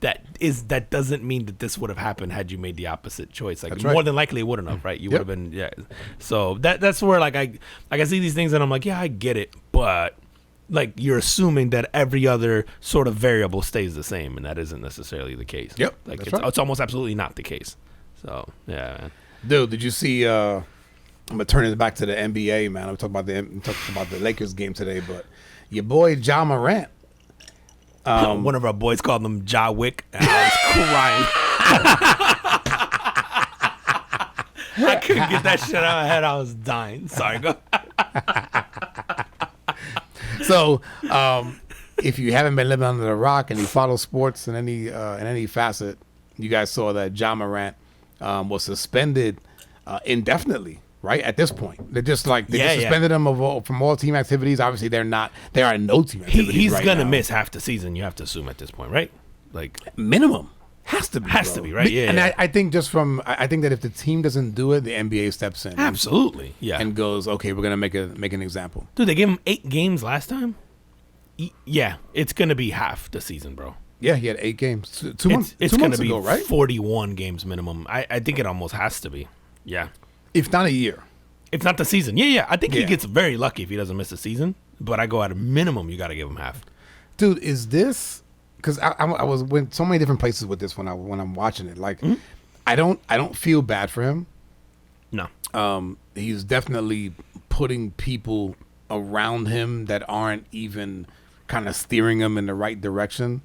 That doesn't mean that this would have happened had you made the opposite choice. Like, more than likely it wouldn't have, right? You would have been, So that's where like I see these things and I'm like, yeah, I get it, but like, you're assuming that every other sort of variable stays the same, and that isn't necessarily the case.
Yep,
like it's almost absolutely not the case. So yeah, man.
Dude, did you see? I'm gonna turn it back to the NBA, man. I'm talking about the Lakers game today, but your boy Ja Morant.
One of our boys called him Wick, and I was crying. I couldn't get that shit out of my head. I was dying. Sorry, go.
So, if you haven't been living under the rock and you follow sports in any facet, you guys saw that Ja Morant was suspended indefinitely right? At this point, they just
Yeah,
suspended him from all team activities. Obviously, there are no team activities.
He's
right
gonna
now.
miss half the season. You have to assume at this point, right? Like
Minimum has to be,
right? Yeah,
and
yeah.
I think I think that if the team doesn't do it, the NBA steps in.
Absolutely, yeah.
And goes, okay, we're gonna make an example.
Dude, they gave him 8 games last time. Yeah, it's gonna be half the season, bro.
Yeah, he had 8 games. Two months.
It's
2
gonna
months
be
ago, right?
41 games minimum. I think it almost has to be. Yeah,
If not a year.
if not the season. Yeah. I think he
Yeah.
gets very lucky if he doesn't miss a season. But I go at a minimum, you got to give him half.
Dude, is this because I was went so many different places with this when I'm watching it. Like, I don't feel bad for him.
No.
He's definitely putting people around him that aren't even kind of steering him in the right direction.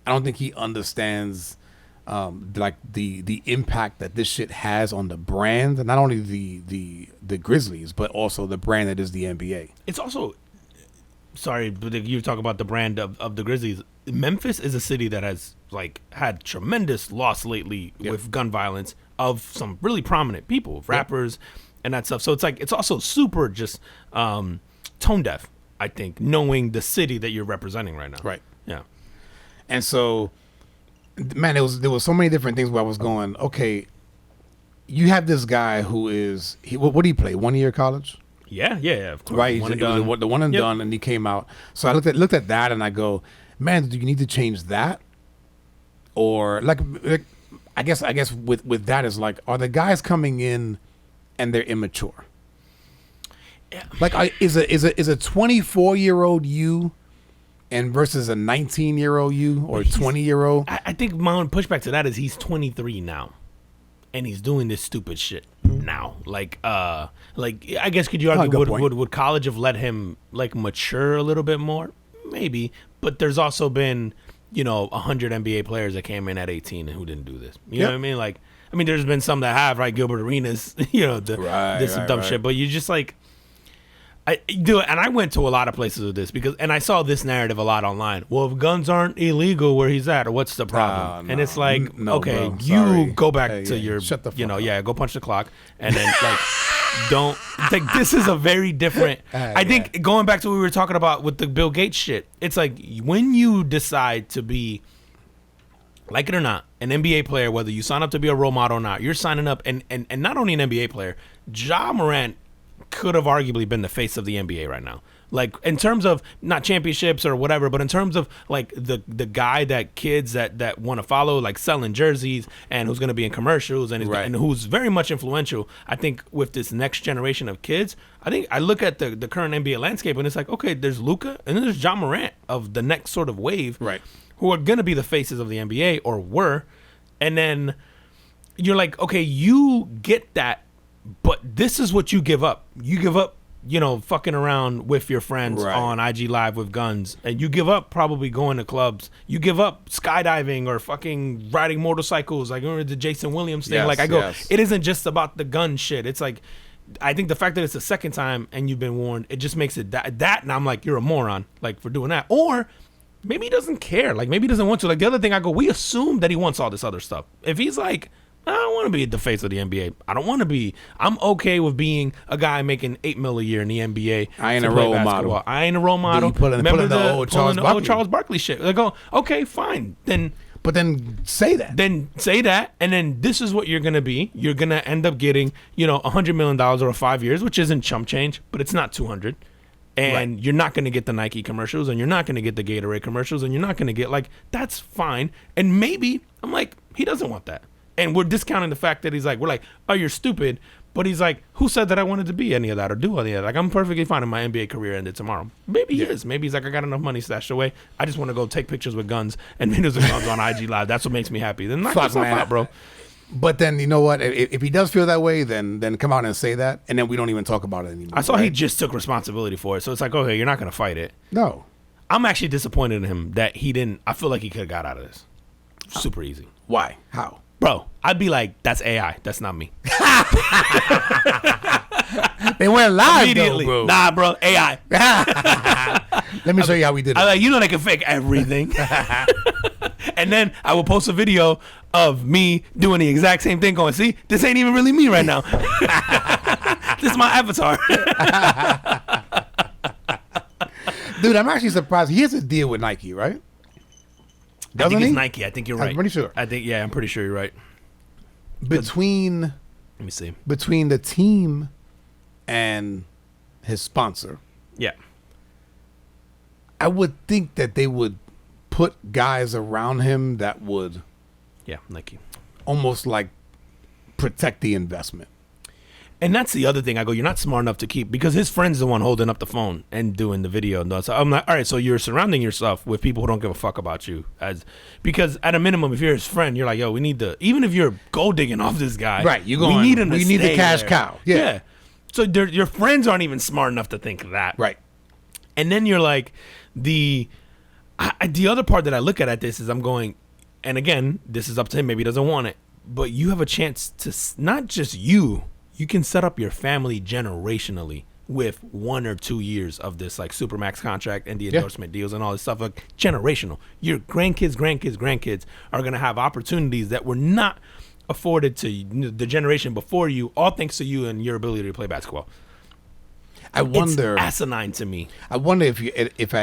I don't think he understands like the impact that this shit has on the brand, and not only the Grizzlies, but also the brand that is the NBA.
It's also, sorry, but you talk about the brand of the Grizzlies. Memphis is a city that has like had tremendous loss lately with gun violence of some really prominent people, rappers, and that stuff. So it's like it's also super just tone deaf. I think knowing the city that you're representing right now.
Right.
Yeah.
And so, man, there was so many different things where I was going, okay, you have this guy who is what did he play? 1 year college?
Yeah, of course.
Right,
One and
it was
done.
the one and
Yep.
done, and he came out. So I looked at that, and I go, man, do you need to change that, or like I guess with that is like, are the guys coming in and they're immature?
Yeah.
Like, is a 24-year-old you and versus a 19-year-old you or a 20-year-old?
I think my own pushback to that is he's 23 now, and he's doing this stupid shit now. Like I guess could you argue
good point.
would college have let him like mature a little bit more? Maybe, but there's also been 100 NBA players that came in at 18 and who didn't do this. You know what I mean? Like, I mean, there's been some that have, right? Gilbert Arenas, this dumb shit. But you just like. I do it, and I went to a lot of places with this and I saw this narrative a lot online. Well, if guns aren't illegal where he's at, or what's the problem? And it's like, okay,
bro,
you
sorry.
go back to your,
shut the fuck up.
go punch the clock, and then like, don't like. This is a very different. I think going back to what we were talking about with the Bill Gates shit. It's like when you decide to be, like it or not, an NBA player, whether you sign up to be a role model or not, you're signing up, and not only an NBA player, Ja Morant could have arguably been the face of the NBA right now. Like in terms of not championships or whatever, but in terms of like the guy that kids that want to follow, like selling jerseys and who's going to be in commercials and who's very much influential. I think with this next generation of kids, I think I look at the current NBA landscape and it's like, okay, there's Luka and then there's Ja Morant of the next sort of wave,
right,
who are going to be the faces of the NBA or were, and then you're like, okay, you get that. But this is what you give up. You give up, fucking around with your friends on IG Live with guns. And you give up probably going to clubs. You give up skydiving or fucking riding motorcycles. Like, remember the Jason Williams thing? It isn't just about the gun shit. It's like, I think the fact that it's the second time and you've been warned, it just makes it that. And I'm like, you're a moron, like, for doing that. Or maybe he doesn't care. Like, maybe he doesn't want to. Like, the other thing, we assume that he wants all this other stuff. If he's like, I don't want to be the face of the NBA. I don't want to be. I'm okay with being a guy making $8 million a year in the NBA.
I ain't a role model.
I ain't a role model.
Remember the old
Charles Barkley shit. They go, okay, fine.
But then say that.
And then this is what you're gonna be. You're gonna end up getting, $100 million over 5 years, which isn't chump change, but it's not 200. And you're not gonna get the Nike commercials, and you're not gonna get the Gatorade commercials, and you're not gonna get that's fine. And maybe I'm like, he doesn't want that. And we're discounting the fact that we're like, oh, you're stupid. But he's like, who said that I wanted to be any of that or do any of that? Like, I'm perfectly fine if my NBA career ended tomorrow. Maybe he is. Maybe he's like, I got enough money stashed away. I just want to go take pictures with guns and videos of guns on IG Live. That's what makes me happy. Then knock yourself out, bro.
But then, you know what? If he does feel that way, then come out and say that. And then we don't even talk about it anymore.
I saw he just took responsibility for it. So it's like, okay, you're not going to fight it.
No.
I'm actually disappointed in him that he didn't. I feel like he could have got out of this. Super easy.
Why? How?
Bro, I'd be like, that's AI. That's not me.
They went live
immediately.
Though, bro.
Nah, bro, AI.
Let me show you how we did it.
I like, they can fake everything. And then I will post a video of me doing the exact same thing going, see, this ain't even really me right now. This is my avatar.
Dude, I'm actually surprised. He has a deal with Nike, right?
I think it's Nike. I think you're right.
I'm pretty sure.
I'm pretty sure you're right.
Between
Let me see.
between the team and his sponsor,
Yeah.
I would think that they would put guys around him that would
Yeah, Nike.
almost like protect the investment.
And that's the other thing. I go, you're not smart enough to keep, because his friend's the one holding up the phone and doing the video. And so I'm like, all right, so you're surrounding yourself with people who don't give a fuck about you. Because at a minimum, if you're his friend, you're like, yo, we need to, even if you're gold digging off this guy,
Right, you're going,
we need him to
we need the
stay
cash
there.
cow. Yeah.
So your friends aren't even smart enough to think that.
Right.
And then you're like, the other part that I look at this is I'm going, and again, this is up to him. Maybe he doesn't want it, but you have a chance to not just you can set up your family generationally with 1 or 2 years of this like Supermax contract and the endorsement deals and all this stuff. Like generational. Your grandkids are going to have opportunities that were not afforded to the generation before you, all thanks to you and your ability to play basketball.
I wonder.
It's asinine to me.
I wonder if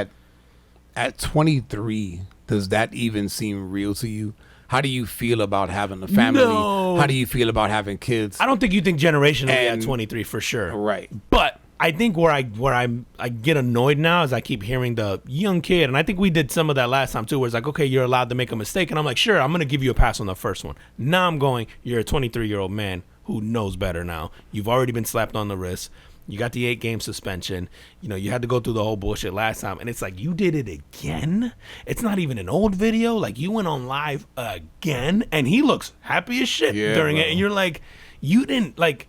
at 23, does that even seem real to you? How do you feel about having a family?
No.
How do you feel about having kids?
I don't think you think generationally
And-
at 23 for sure.
Right.
But I think where I get annoyed now is I keep hearing the young kid, and I think we did some of that last time too, where it's like, okay, you're allowed to make a mistake, and I'm like, sure, I'm gonna give you a pass on the first one. Now I'm going, you're a 23-year-old man who knows better now. You've already been slapped on the wrist. You got the 8-game suspension. You know, you had to go through the whole bullshit last time. And it's like, you did it again? It's not even an old video. Like, you went on live again. And he looks happy as shit during it. And you're like, you didn't, like,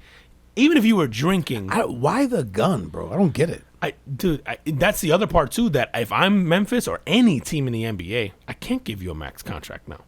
even if you were drinking.
Why the gun, bro? I don't get it.
That's the other part, too, that if I'm Memphis or any team in the NBA, I can't give you a max contract now.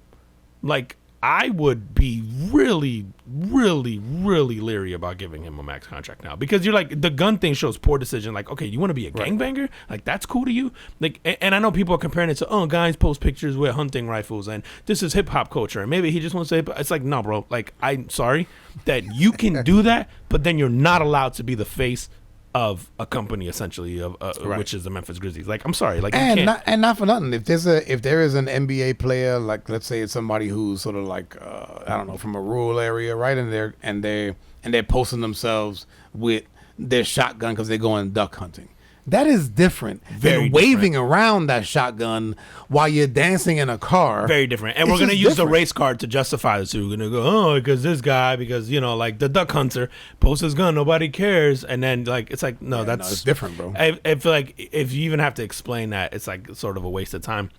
Like, I would be really, really, really leery about giving him a max contract now, because you're like, the gun thing shows poor decision. Like, okay, you want to be a gangbanger? Like, that's cool to you? Like, and I know people are comparing it to, oh, guys post pictures with hunting rifles and this is hip hop culture and maybe he just wants to say, it's like, no, bro. Like, I'm sorry that you can do that, but then you're not allowed to be the face of a company, essentially, of which is the Memphis Grizzlies. Like, I'm sorry, like,
And
you can't.
not for nothing. If there is an NBA player, like let's say it's somebody who's sort of like I don't know, from a rural area, right? And they're posting themselves with their shotgun because they're going duck hunting. That is different
Very
than waving around that shotgun while you're dancing in a car.
Very different. And we're going to use the race card to justify this. We're going to go, oh, because this guy, because, you know, like the duck hunter posts his gun, nobody cares. And then, like, it's like, no,
it's different, bro.
I feel like if you even have to explain that, it's like sort of a waste of time.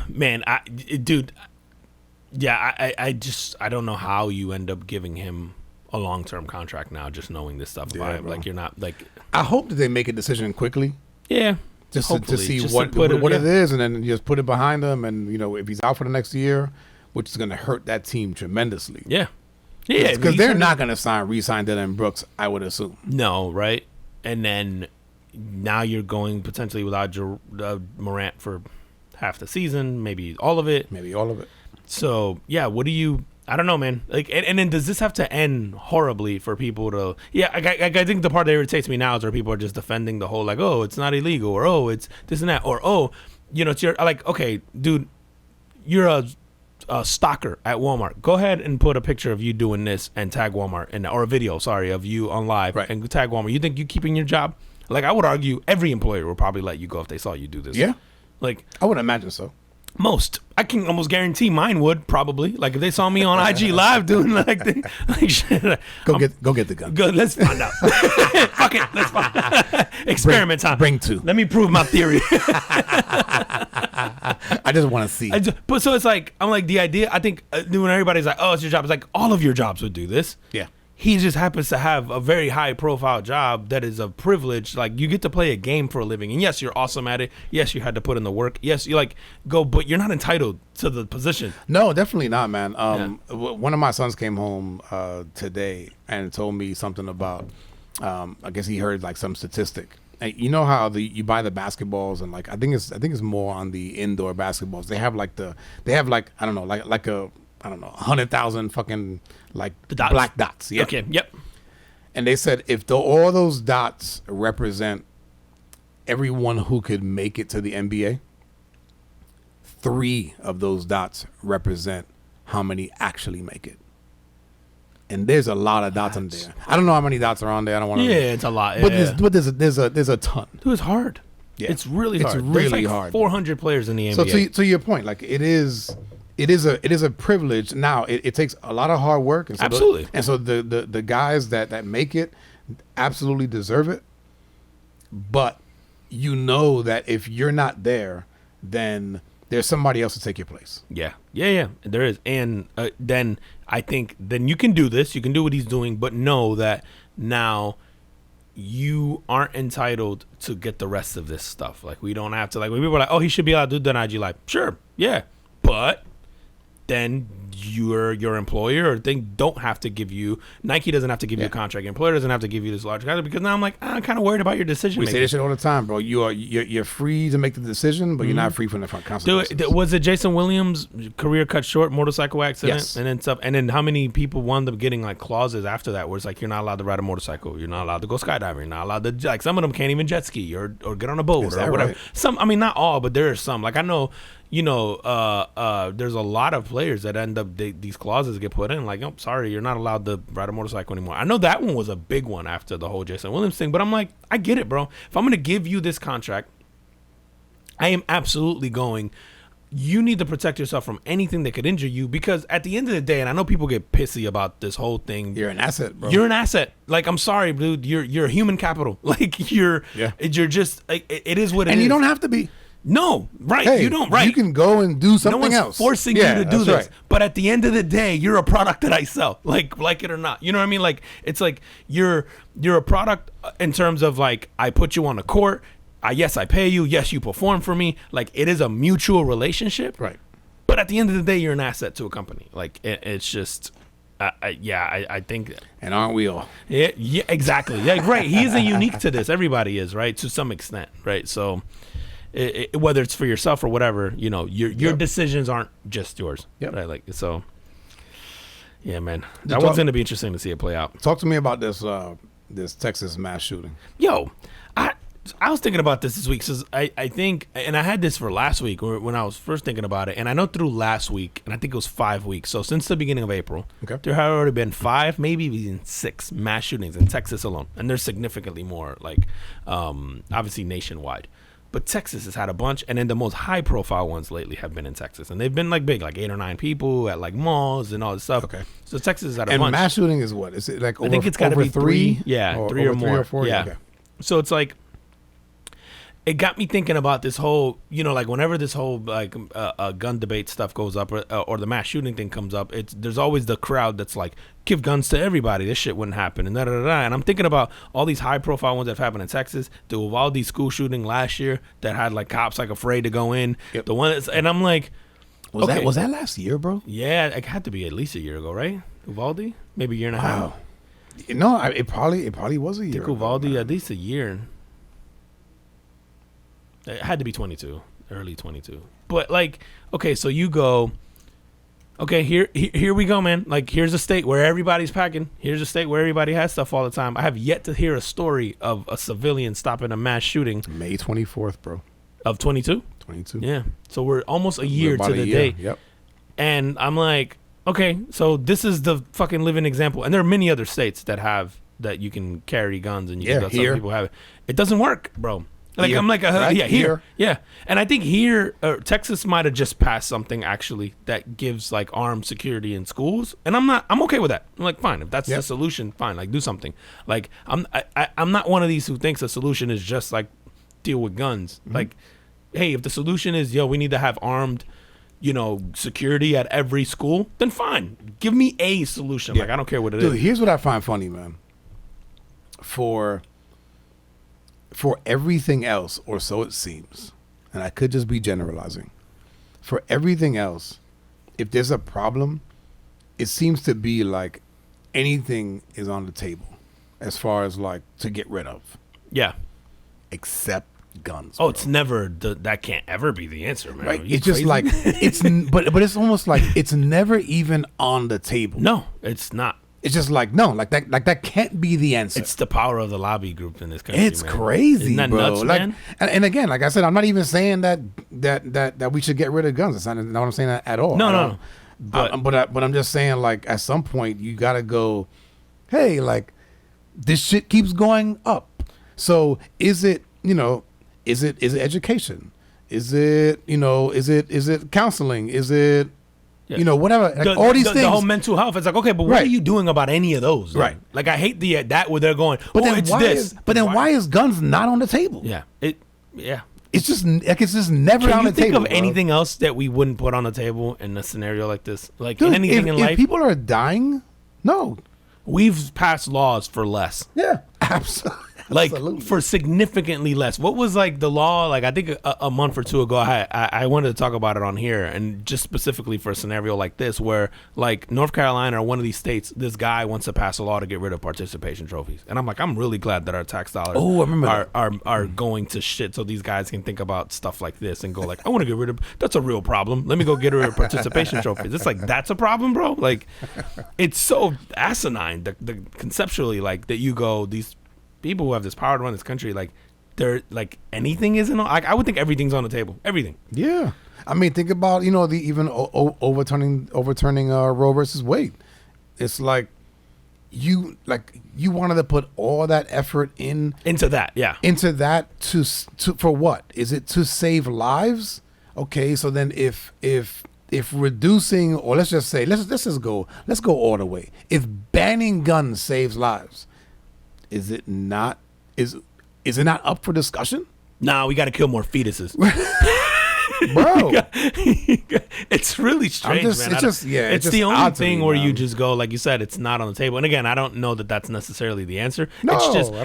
Man, dude, yeah, I don't know how you end up giving him a long-term contract now, just knowing this stuff about him. Like, you're not, like,
I hope that they make a decision quickly.
Yeah.
Just to see
Just
what
to put
it is, and then just put it behind them. And, you know, if he's out for the next year, which is going to hurt that team tremendously.
Yeah. Yeah.
Because they're not going to re-sign Dylan Brooks, I would assume.
No, right? And then now you're going potentially without Morant for half the season, maybe all of it. So, yeah, what do you... I don't know, man. Like, and then does this have to end horribly for people to? Yeah, I think the part that irritates me now is where people are just defending the whole, like, oh, it's not illegal, or oh, it's this and that, or oh, you know, it's your, like, okay, dude, you're a stalker at Walmart. Go ahead and put a picture of you doing this and tag Walmart, or a video, sorry, of you on live,
right,
and tag Walmart. You think you keeping your job? Like, I would argue every employer will probably let you go if they saw you do this.
Yeah,
like,
I would imagine so.
Most. I can almost guarantee mine would, probably. Like, if they saw me on IG Live doing like shit.
Go get the gun.
Good, let's find out. Fuck it, let's find out. Experiment time.
Bring two.
Let me prove my theory.
I just want to see.
But so it's like, I'm like, the idea, I think when everybody's like, oh, it's your job, it's like, all of your jobs would do this.
Yeah.
He just happens to have a very high profile job that is a privilege. Like, you get to play a game for a living. And yes, you're awesome at it. Yes, you had to put in the work. Yes, you like go, but you're not entitled to the position.
No, definitely not, man. One of my sons came home today and told me something about, I guess he heard like some statistic. And you know how you buy the basketballs, and like, I think it's more on the indoor basketballs. They have like I don't know, like I don't know, 100,000 fucking like
The dots.
black dots. Yeah.
Okay. Yep.
And they said if all those dots represent everyone who could make it to the NBA, 3 of those dots represent how many actually make it. And there's a lot of dots on there. I don't know how many dots are on there. I don't want to.
Yeah, it's a lot.
But
yeah.
there's a ton.
Dude, it's hard.
Yeah.
It's really
It's
hard.
really
There's like
hard.
400 players in the
So
NBA.
to your point, like it is a privilege. Now it takes a lot of hard work. And so
Absolutely.
the guys that make it absolutely deserve it. But you know that if you're not there, then there's somebody else to take your place.
Yeah. There is. And then I think then you can do this. You can do what he's doing, but know that now you aren't entitled to get the rest of this stuff. Like, we don't have to, like, when people are like, oh, he should be allowed to do that IG Live. Sure. Yeah. But then your employer or thing don't have to give you, Nike doesn't have to give you a contract. Your employer doesn't have to give you this large contract, because now I'm like, I'm kind of worried about your decision
We
making.
say this shit all the time, bro. You're free to make the decision, but you're not free from the consequences.
Dude, was it Jason Williams' career cut short, motorcycle accident,
Yes.
and then stuff? And then how many people wound up getting like clauses after that, where it's like, you're not allowed to ride a motorcycle, you're not allowed to go skydiving, you're not allowed to, like, some of them can't even jet ski or get on a boat
Is
or
that
whatever.
right?
Some, I mean, not all, but there are some. Like, I know, there's a lot of players that end up these clauses get put in. Like, oh, sorry, you're not allowed to ride a motorcycle anymore. I know that one was a big one after the whole Jason Williams thing, but I'm like, I get it, bro. If I'm gonna give you this contract, I am absolutely going. You need to protect yourself from anything that could injure you, because at the end of the day, and I know people get pissy about this whole thing.
You're an asset, bro.
You're an asset. Like, I'm sorry, dude. You're human capital. Like, you're just. Like, it is what it is.
And you don't have to be.
No, right?
Hey,
you don't. Right?
You can go and do something
no one's
else.
forcing you to do
that's
this.
right.
But at the end of the day, you're a product that I sell. Like it or not. You know what I mean? Like, it's like you're a product in terms of, like, I put you on the court. Yes, I pay you. Yes, you perform for me. Like, it is a mutual relationship.
Right.
But at the end of the day, you're an asset to a company. Like, it's just, I think.
And aren't we all?
Yeah, exactly. Yeah, right. He isn't unique to this. Everybody is, right, to some extent, right? So, whether it's for yourself or whatever, your decisions aren't just yours.
Yep.
Right? Like, so. Yeah, man, that one's gonna be interesting to see it play out.
Talk to me about this Texas mass shooting.
Yo, I was thinking about this week. So I think, and I had this for last week when I was first thinking about it. And I know through last week, and I think it was 5 weeks. So since the beginning of April, there have already been 5, maybe even 6 mass shootings in Texas alone. And there's significantly more, like, obviously nationwide. But Texas has had a bunch. And then the most high profile ones lately have been in Texas. And they've been like big, like 8 or 9 people at like malls and all this stuff.
Okay.
So Texas has had a
And
bunch.
mass shooting is what? Is it like over,
I think it's got to be 3. Yeah,
or
3 or
over
more.
3 or 4?
Yeah.
Okay.
So it's like, it got me thinking about this whole, like, whenever this whole, like, gun debate stuff goes up, or the mass shooting thing comes up, there's always the crowd that's like, give guns to everybody, this shit wouldn't happen, and da-da-da-da. And I'm thinking about all these high profile ones that have happened in Texas, the Uvalde school shooting last year that had, like, cops, like, afraid to go in.
Yep.
The one and I'm like,
Was that last year, bro?
Yeah, it had to be at least a year ago, right? Uvalde? Maybe a year and a half.
Wow. No, it probably was a
I
year.
think Uvalde, at least a year. It had to be 22, early 22. But, like, okay, so you go, okay, here we go, man. Like, here's a state where everybody's packing. Here's a state where everybody has stuff all the time. I have yet to hear a story of a civilian stopping a mass shooting.
May 24th, bro.
Of 22?
22.
Yeah. So we're almost a year
About
to
a
the
year.
date.
Yep.
And I'm like, okay, so this is the fucking living example. And there are many other states that you can carry guns and you can, some
here.
people have it. It doesn't work, bro. Like,
Here,
I'm like,
right?
here. Yeah. And I think Texas might have just passed something actually that gives, like, armed security in schools. And I'm okay with that. I'm like, fine, if that's the solution, fine, like, do something. Like, I'm not one of these who thinks a solution is just, like, deal with guns. Mm-hmm. Like, hey, if the solution is, we need to have armed, security at every school, then fine. Give me a solution.
Yeah.
Like, I don't care what it
Dude,
is.
here's what I find funny, man. For everything else, or so it seems, and I could just be generalizing, for everything else, if there's a problem, it seems to be like anything is on the table as far as, like, to get rid of.
Yeah.
Except guns.
Oh, it's never that can't ever be the answer, man.
Right? It's just like but it's almost like it's never even on the table.
No, it's not.
It's just like no, like that can't be the answer.
It's the power of the lobby group in this country.
It's
man.
crazy,
Isn't that
bro.
nuts,
Like,
man?
and again, like I said, I'm not even saying that we should get rid of guns. That's not what I'm saying at all.
No.
But I'm just saying, like, at some point you gotta go, hey, like, this shit keeps going up. So is it education? Is it is it counseling? Is it whatever? Like, all these things.
The whole mental health. It's like, okay, but what are you doing about any of those?
Right.
Like I hate that where they're going.
But then
it's
why
this.
Why is guns not on the table?
Yeah.
It's just never on the table.
Can you think of
bro.
anything else that we wouldn't put on the table in a scenario like this? Like
Dude,
in anything in life,
if people are dying, no.
we've passed laws for less.
Yeah, absolutely.
Like for significantly less. What was like the law? Like I think a month or two ago, I wanted to talk about it on here, and just specifically for a scenario like this, where like North Carolina or one of these states, this guy wants to pass a law to get rid of participation trophies, and I'm like, I'm really glad that our tax dollars are going to shit, so these guys can think about stuff like this and go like, I want to get rid of that's a real problem. Let me go get rid of participation trophies. It's like that's a problem, bro. Like it's so asinine. The conceptually like that you go these. People who have this power to run this country, like they're like anything isn't on. Like I would think everything's on the table. Everything.
Yeah, I mean, think about the even overturning Roe versus Wade. It's like you wanted to put all that effort into that to for what? Is it to save lives? Okay, so then if reducing, or let's go all the way. If banning guns saves lives. Is it not up for discussion?
Nah, we got to kill more fetuses.
Bro,
it's really strange, man. It's the only thing where you just go, like you said, it's not on the table. And again, I don't know that that's necessarily the answer.
No,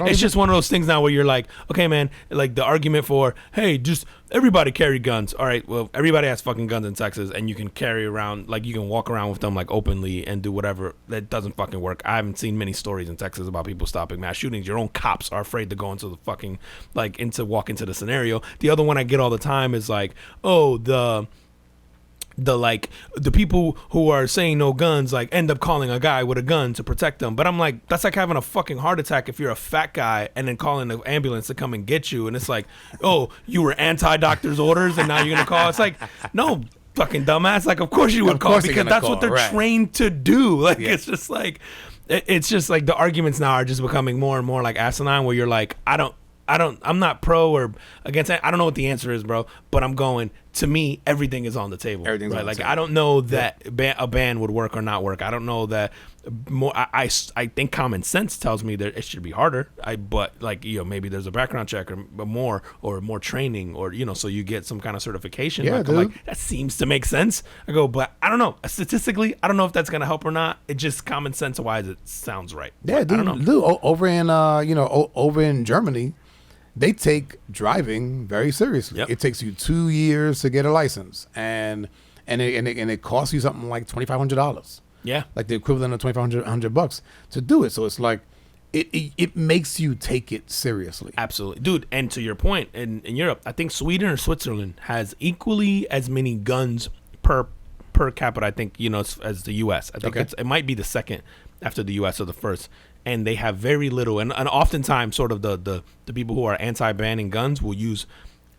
it's just one of those things now where you're like, okay, man, like the argument for, hey, just everybody carry guns. All right, well, everybody has fucking guns in Texas, and you can carry around, like you can walk around with them like openly and do whatever. That doesn't fucking work. I haven't seen many stories in Texas about people stopping mass shootings. Your own cops are afraid to go into the fucking walk into the scenario. The other one I get all the time is like, oh, the people who are saying no guns like end up calling a guy with a gun to protect them. But I'm like, that's like having a fucking heart attack if you're a fat guy and then calling the ambulance to come and get you. And it's like, oh, you were anti-doctor's orders and now you're gonna call. It's like, no, fucking dumbass. Like, of course you would call because that's what they're trained to do. Like, it's just like the arguments now are just becoming more and more like asinine, where you're like, I'm not pro or against. I don't know what the answer is, bro. But I'm going. To me, everything is on the table.
Everything's on the table.
I don't know that a ban would work or not work. I don't know that more. I think common sense tells me that it should be harder. But maybe there's a background check or more training or so you get some kind of certification.
Yeah,
I'm like, that seems to make sense. I go, but I don't know. Statistically, I don't know if that's gonna help or not. It just common sense wise, it sounds right.
Yeah,
but
dude.
I don't know.
Over in Germany, they take driving very seriously.
Yep.
It takes you 2 years to get a license, and it costs you something like $2,500.
Yeah,
like the equivalent of $2,500 to do it. So it's like it makes you take it seriously.
Absolutely, dude. And to your point, in Europe, I think Sweden or Switzerland has equally as many guns per capita. I think as the U.S. I think it might be the second after the U.S. or the first. And they have very little, and oftentimes sort of the people who are anti-banning guns will use,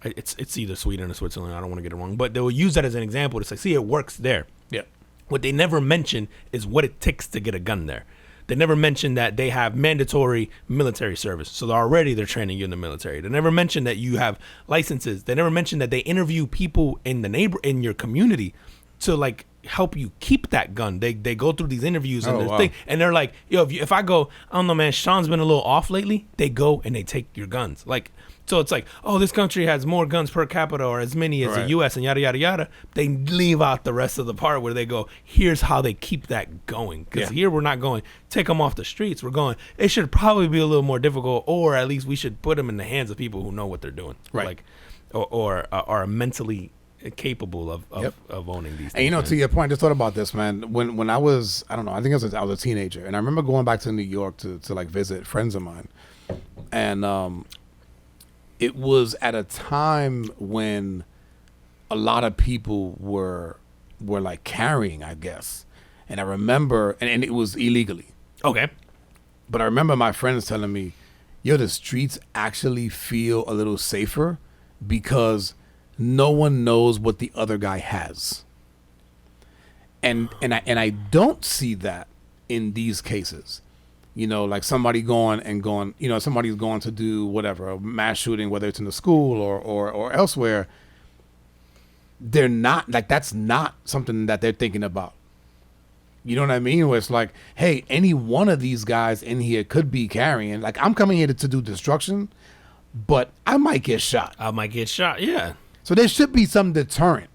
it's either Sweden or Switzerland, I don't want to get it wrong, but they will use that as an example to say, see, it works there.
Yeah.
What they never mention is what it takes to get a gun there. They never mention that they have mandatory military service. So they're training you in the military. They never mention that you have licenses. They never mention that they interview people in your community to like help you keep that gun. They go through these interviews and thing, and they're like, yo, if I go, I don't know, man, Sean's been a little off lately. They go and they take your guns. Like, so it's like, oh, this country has more guns per capita or as many as the U.S. and yada yada yada. They leave out the rest of the part where they go, here's how they keep that going. Because here we're not going take them off the streets. We're going, it should probably be a little more difficult, or at least we should put them in the hands of people who know what they're doing, like, or are mentally capable of owning these things.
And to your point, I just thought about this, man. When I was, I don't know, I think I was a teenager, and I remember going back to New York to like visit friends of mine, and it was at a time when a lot of people were like carrying, I guess. And I remember, and it was illegally.
Okay.
But I remember my friends telling me, yo, the streets actually feel a little safer because no one knows what the other guy has. And I don't see that in these cases. You know, like somebody going, you know, somebody's going to do whatever, a mass shooting, whether it's in the school or elsewhere. They're not, like, that's not something that they're thinking about. You know what I mean? Where it's like, hey, any one of these guys in here could be carrying. Like, I'm coming here to do destruction, but I might get shot.
Yeah.
So there should be some deterrent.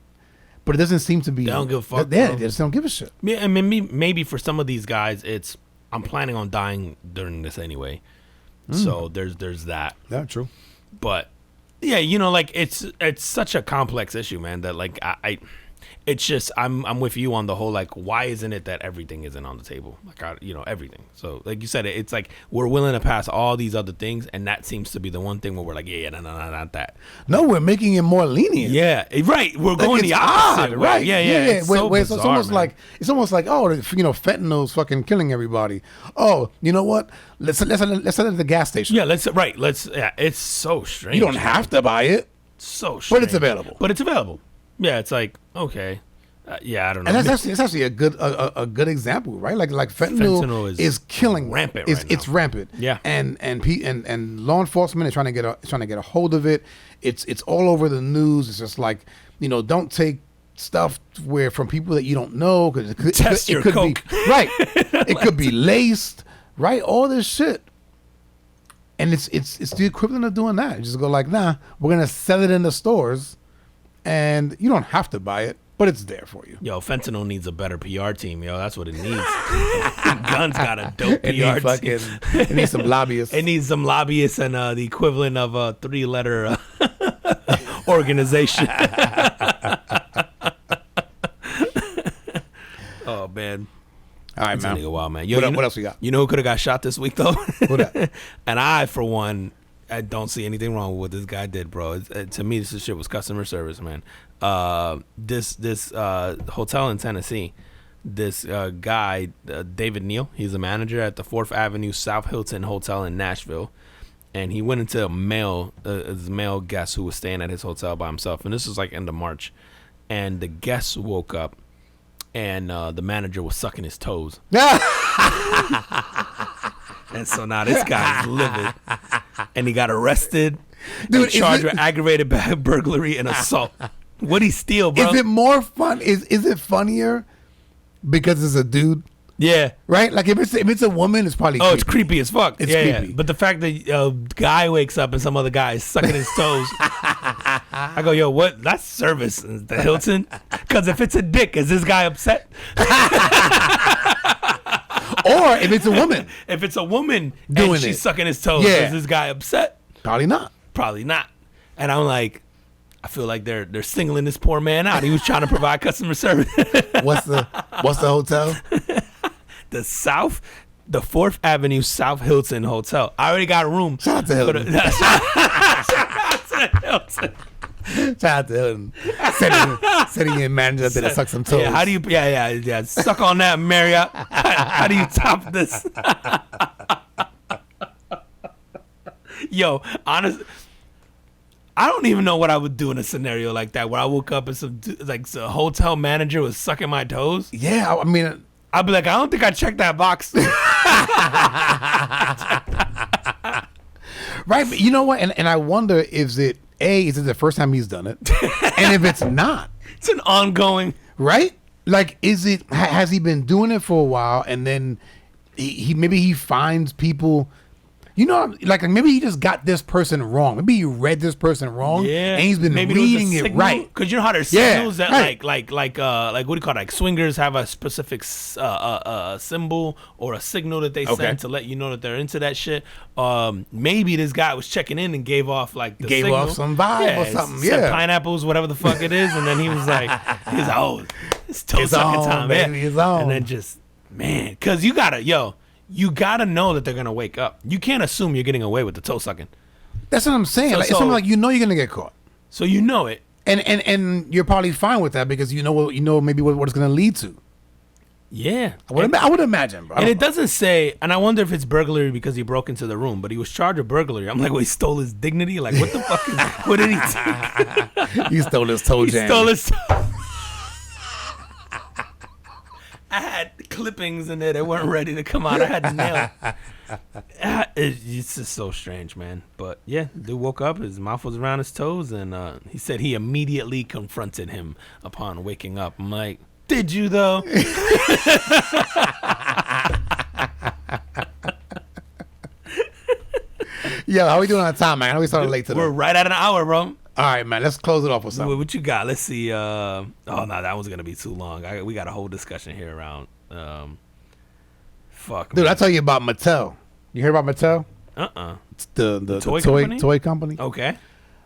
But it doesn't seem to be.
They don't give a fuck.
They just don't give a shit.
Yeah, I mean, maybe for some of these guys, it's, I'm planning on dying during this anyway. So there's that.
Yeah, true.
But yeah, you know, like it's such a complex issue, man, that like I it's just I'm with you on the whole, like, why isn't it that everything isn't on the table? Like, you know, everything. So like you said, it's like we're willing to pass all these other things, and that seems to be the one thing where we're like, yeah, no, not that.
No, we're making it more lenient.
Yeah, right. We're going
like
the opposite,
odd,
right? Yeah. It's so
where
bizarre,
it's almost like, oh, you know, fentanyl's fucking killing everybody. Oh, you know what? Let's set it at the gas station.
Yeah, it's so strange.
You don't have to buy it.
So strange.
But it's available.
Yeah, it's like, okay. Yeah, I don't know.
And that's actually a good example, right? Like fentanyl is killing,
rampant.
It's rampant.
Yeah,
and law enforcement is trying to get a hold of it. It's all over the news. It's just like, you know, don't take stuff from people that you don't know, because it could
coke.
Be right. It could be laced, right? All this shit. And it's the equivalent of doing that. You just go like, nah, we're gonna sell it in the stores, and you don't have to buy it, but it's there for you.
Yo, fentanyl needs a better PR team, yo. That's what it needs. Guns got a dope PR team.
It needs some lobbyists.
It needs some lobbyists and the equivalent of a 3-letter organization. Oh, man.
All right, man.
Nigga wild, man. Yo,
what else we got?
You know who could have got shot this week, though?
Who that?
And I, for one, I don't see anything wrong with what this guy did, bro. To me, this shit was customer service, man. This hotel in Tennessee, this guy, David Neal, he's a manager at the 4th Avenue South Hilton Hotel in Nashville. And he went into a male guest who was staying at his hotel by himself. And this was like end of March. And the guest woke up, and the manager was sucking his toes. And so now this guy's livid. And he got arrested. Dude, and charged with aggravated burglary and assault. What'd he steal, bro?
Is it more fun? Is it funnier because it's a dude?
Yeah.
Right? Like if it's a woman, it's probably creepy.
It's creepy as fuck.
It's creepy.
Yeah. But the fact that guy wakes up and some other guy is sucking his toes. I go, yo, what? That's service. The Hilton? Because if it's a dick, is this guy upset?
Or if it's a woman.
If it's a woman
doing
and she's sucking his toes, is this guy upset?
Probably not.
Probably not. And I'm like, I feel like they're singling this poor man out. He was trying to provide customer service.
What's the hotel?
The 4th Avenue South Hilton Hotel. I already got a room.
Shout out to Hilton. Shout out to Hilton. Sending in manager up there to suck some toes.
Yeah, how do you? Yeah. Suck on that, Marriott. How do you top this? Yo, honestly, I don't even know what I would do in a scenario like that, where I woke up and some hotel manager was sucking my toes.
Yeah, I mean,
I'd be like, I don't think I checked that box.
Right, but you know what? And I wonder, is it the first time he's done it? And if it's not,
it's an ongoing,
right? Like, has he been doing it for a while, and then he maybe finds people, you know, like maybe he just got this person wrong. Maybe he read this person wrong, and he's been reading it right.
Because you know how there's signals that like what do you call it? Like swingers have a specific symbol or a signal that they send to let you know that they're into that shit. Maybe this guy was checking in and gave off signal.
Some vibe or something.
Said pineapples, whatever the fuck it is, and then he was like, oh, it's toe sucking time, man. And then just, man, because you gotta know that they're gonna wake up. You can't assume you're getting away with the toe sucking.
That's what I'm saying.
So-
Like,
so-
it's something like, you know, you're gonna get caught,
So you know it.
and you're probably fine with that because you know maybe what it's gonna lead to.
Yeah.
I would imagine, bro.
And it doesn't say, and I wonder if it's burglary because he broke into the room, but he was charged with burglary. I'm like, well, he stole his dignity? Like, what the fuck is, what did he take?
He stole his toe
He
jam.
stole his. I had clippings in there that weren't ready to come out. I had to nail it. It's just so strange, man. But yeah, dude woke up, his mouth was around his toes, and he said he immediately confronted him upon waking up. I'm like, did you though?
Yo, how we doing on time, man? How we started late today?
We're right at an hour, bro.
All right, man. Let's close it off with something.
What you got? Let's see. Oh no, that one's gonna be too long. We got a whole discussion here around. Fuck,
Dude,
man.
I tell you about Mattel. You hear about Mattel?
It's
The
toy
toy company.
Okay.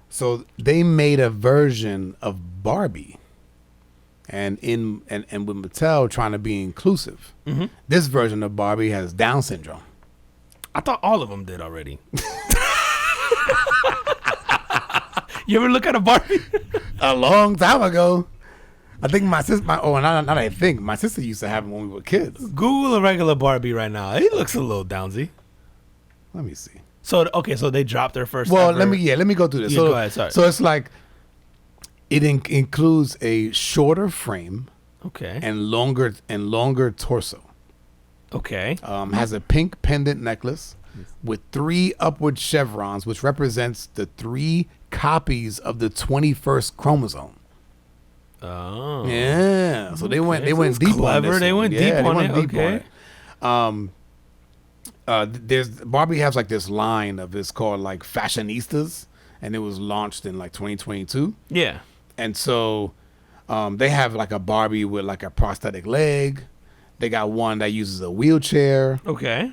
So they made a version of Barbie, and with Mattel trying to be inclusive, this version of Barbie has Down syndrome.
I thought all of them did already. You ever look at a Barbie?
A long time ago, I think my sister. My sister used to have them when we were kids.
Google a regular Barbie right now. He looks a little downsy.
Let me see.
So okay, so they dropped their first.
Well,
ever-
let me go through this.
Yeah,
So,
go ahead, sorry.
so it's like it includes a shorter frame
Okay.
and longer torso.
Okay.
Has a pink pendant necklace with 3 upward chevrons, which represents the 3 copies of the 21st chromosome.
Oh.
Yeah, so they went
so it's
deep on
clever.
this.
They
one.
went
Yeah,
deep
they
on
went
it.
deep
Okay.
on it. There's Barbie has like this line of it's called like fashionistas, and it was launched in like 2022.
Yeah.
And so they have like a Barbie with like a prosthetic leg. They got one that uses a wheelchair.
Okay.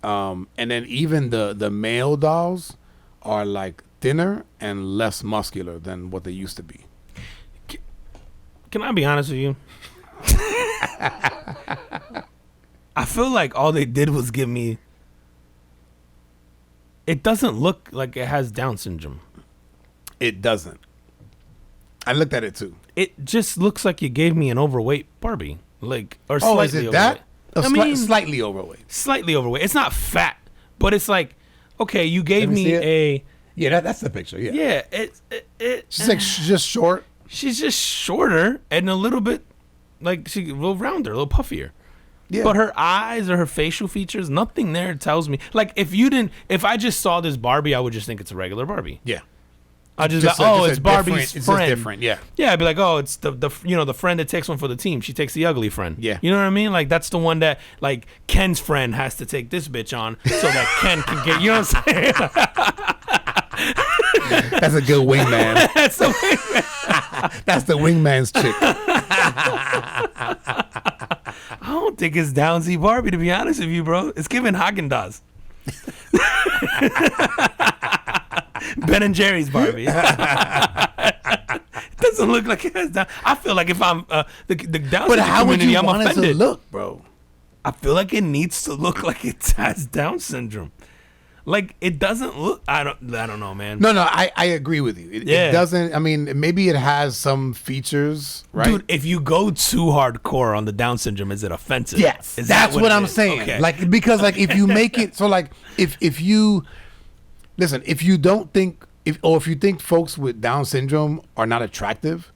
And then even the male dolls are like thinner and less muscular than what they used to be.
Can I be honest with you? I feel like all they did was give me. It doesn't look like it has Down syndrome.
It doesn't. I looked at it too.
It just looks like you gave me an overweight Barbie, like or
Oh,
slightly
is it
overweight.
that?
I mean,
Slightly overweight.
slightly overweight. It's not fat, but it's like, okay, you gave
Let me
me
see it.
a
Yeah, that's the picture. Yeah.
yeah.
She's like just short.
She's just shorter and a little bit like a little rounder, a little puffier.
Yeah.
But her eyes or her facial features, nothing there tells me. Like if I just saw this Barbie, I would just think it's a regular Barbie.
Yeah.
I just
Just
like,
a-
oh,
just a
it's Barbie's
different-
friend.
it's just different, yeah.
Yeah, I'd be like, oh, it's the friend that takes one for the team. She takes the ugly friend.
Yeah.
You know what I mean? Like that's the one that like Ken's friend has to take this bitch on so that Ken can get. You know what I'm saying?
That's a good wingman.
That's the way.
That's the wingman's chick.
I don't think it's Downsy Barbie, to be honest with you, bro. It's giving Haagen-Dazs. Ben and Jerry's Barbie. It doesn't look like it has Down. I feel like if I'm the Down
But
syndrome
how would
community,
you
I'm
want it to
offended.
look, bro?
I feel like it needs to look like it has Down syndrome. Like it doesn't look. I don't know, man.
No, I agree with you. It
Yeah.
doesn't. I mean, maybe it has some features, right?
Dude, if you go too hardcore on the Down syndrome, is it offensive?
Yes,
Is that
that's what
it
I'm
is?
saying.
Okay.
Like because like if you make it so like if you listen, if you don't think if you think folks with Down syndrome are not attractive,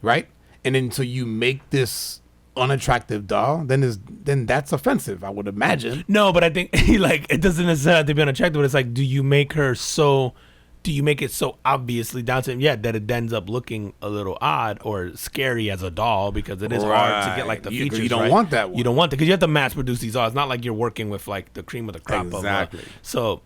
right? And then so you make this unattractive doll, then that's offensive, I would imagine.
No, but I think like it doesn't necessarily have to be unattractive. But it's like, do you make it so obviously Down syndrome? Yeah, that it ends up looking a little odd or scary as a doll because it is hard to get like the
Right.
features.
You don't
right?
want that one.
You don't want it because you have to mass produce these dolls. It's not like you're working with like the cream of the crop.
Exactly.
So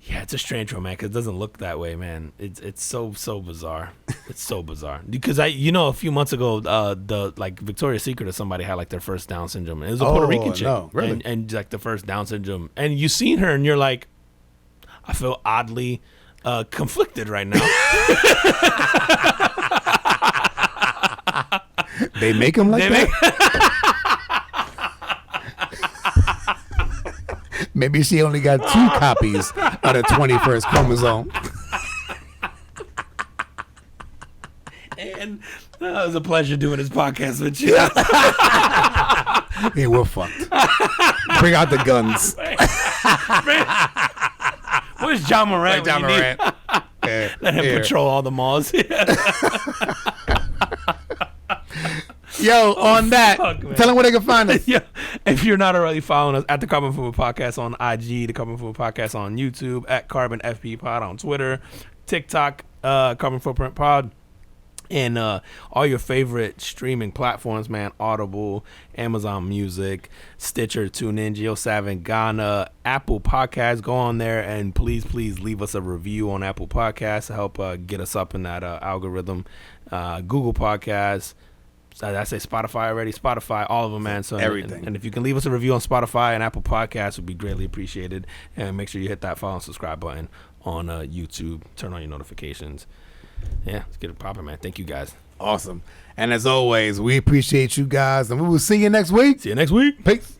yeah, it's a strange one, man, because it doesn't look that way, man. It's so bizarre. It's so bizarre because a few months ago, the like Victoria's Secret or somebody had like their first Down syndrome. And it was a Puerto Rican chick,
no, really?
and like the first Down syndrome, and you seen her, and you're like, I feel oddly conflicted right now.
They make them like
They
that.
make-
Maybe she only got 2 copies of the 21st chromosome.
And it was a pleasure doing this podcast with you.
Yeah, we're fucked. Bring out the guns.
Where's John Morant?
John
when you need-
Morant. Yeah,
Let him
here.
patrol all the malls.
Yo, on that,
fuck, man.
tell them where they can find us.
Yeah. If you're not already following us at the Carbon Football Podcast on IG, the Carbon Football Podcast on YouTube, at Carbon FP Pod on Twitter, TikTok, Carbon Footprint Pod, and all your favorite streaming platforms, man. Audible, Amazon Music, Stitcher, TuneIn, JioSaavn, Ghana, Apple Podcasts. Go on there and please leave us a review on Apple Podcasts to help get us up in that algorithm. Google Podcasts. Did I say Spotify already? Spotify, all of them, man. So
Everything.
And if you can leave us a review on Spotify and Apple Podcasts, would be greatly appreciated. And make sure you hit that follow and subscribe button on YouTube. Turn on your notifications. Yeah, let's get it popping, man. Thank you, guys.
Awesome. And as always, we appreciate you guys, and we will see you next week.
See you next week.
Peace.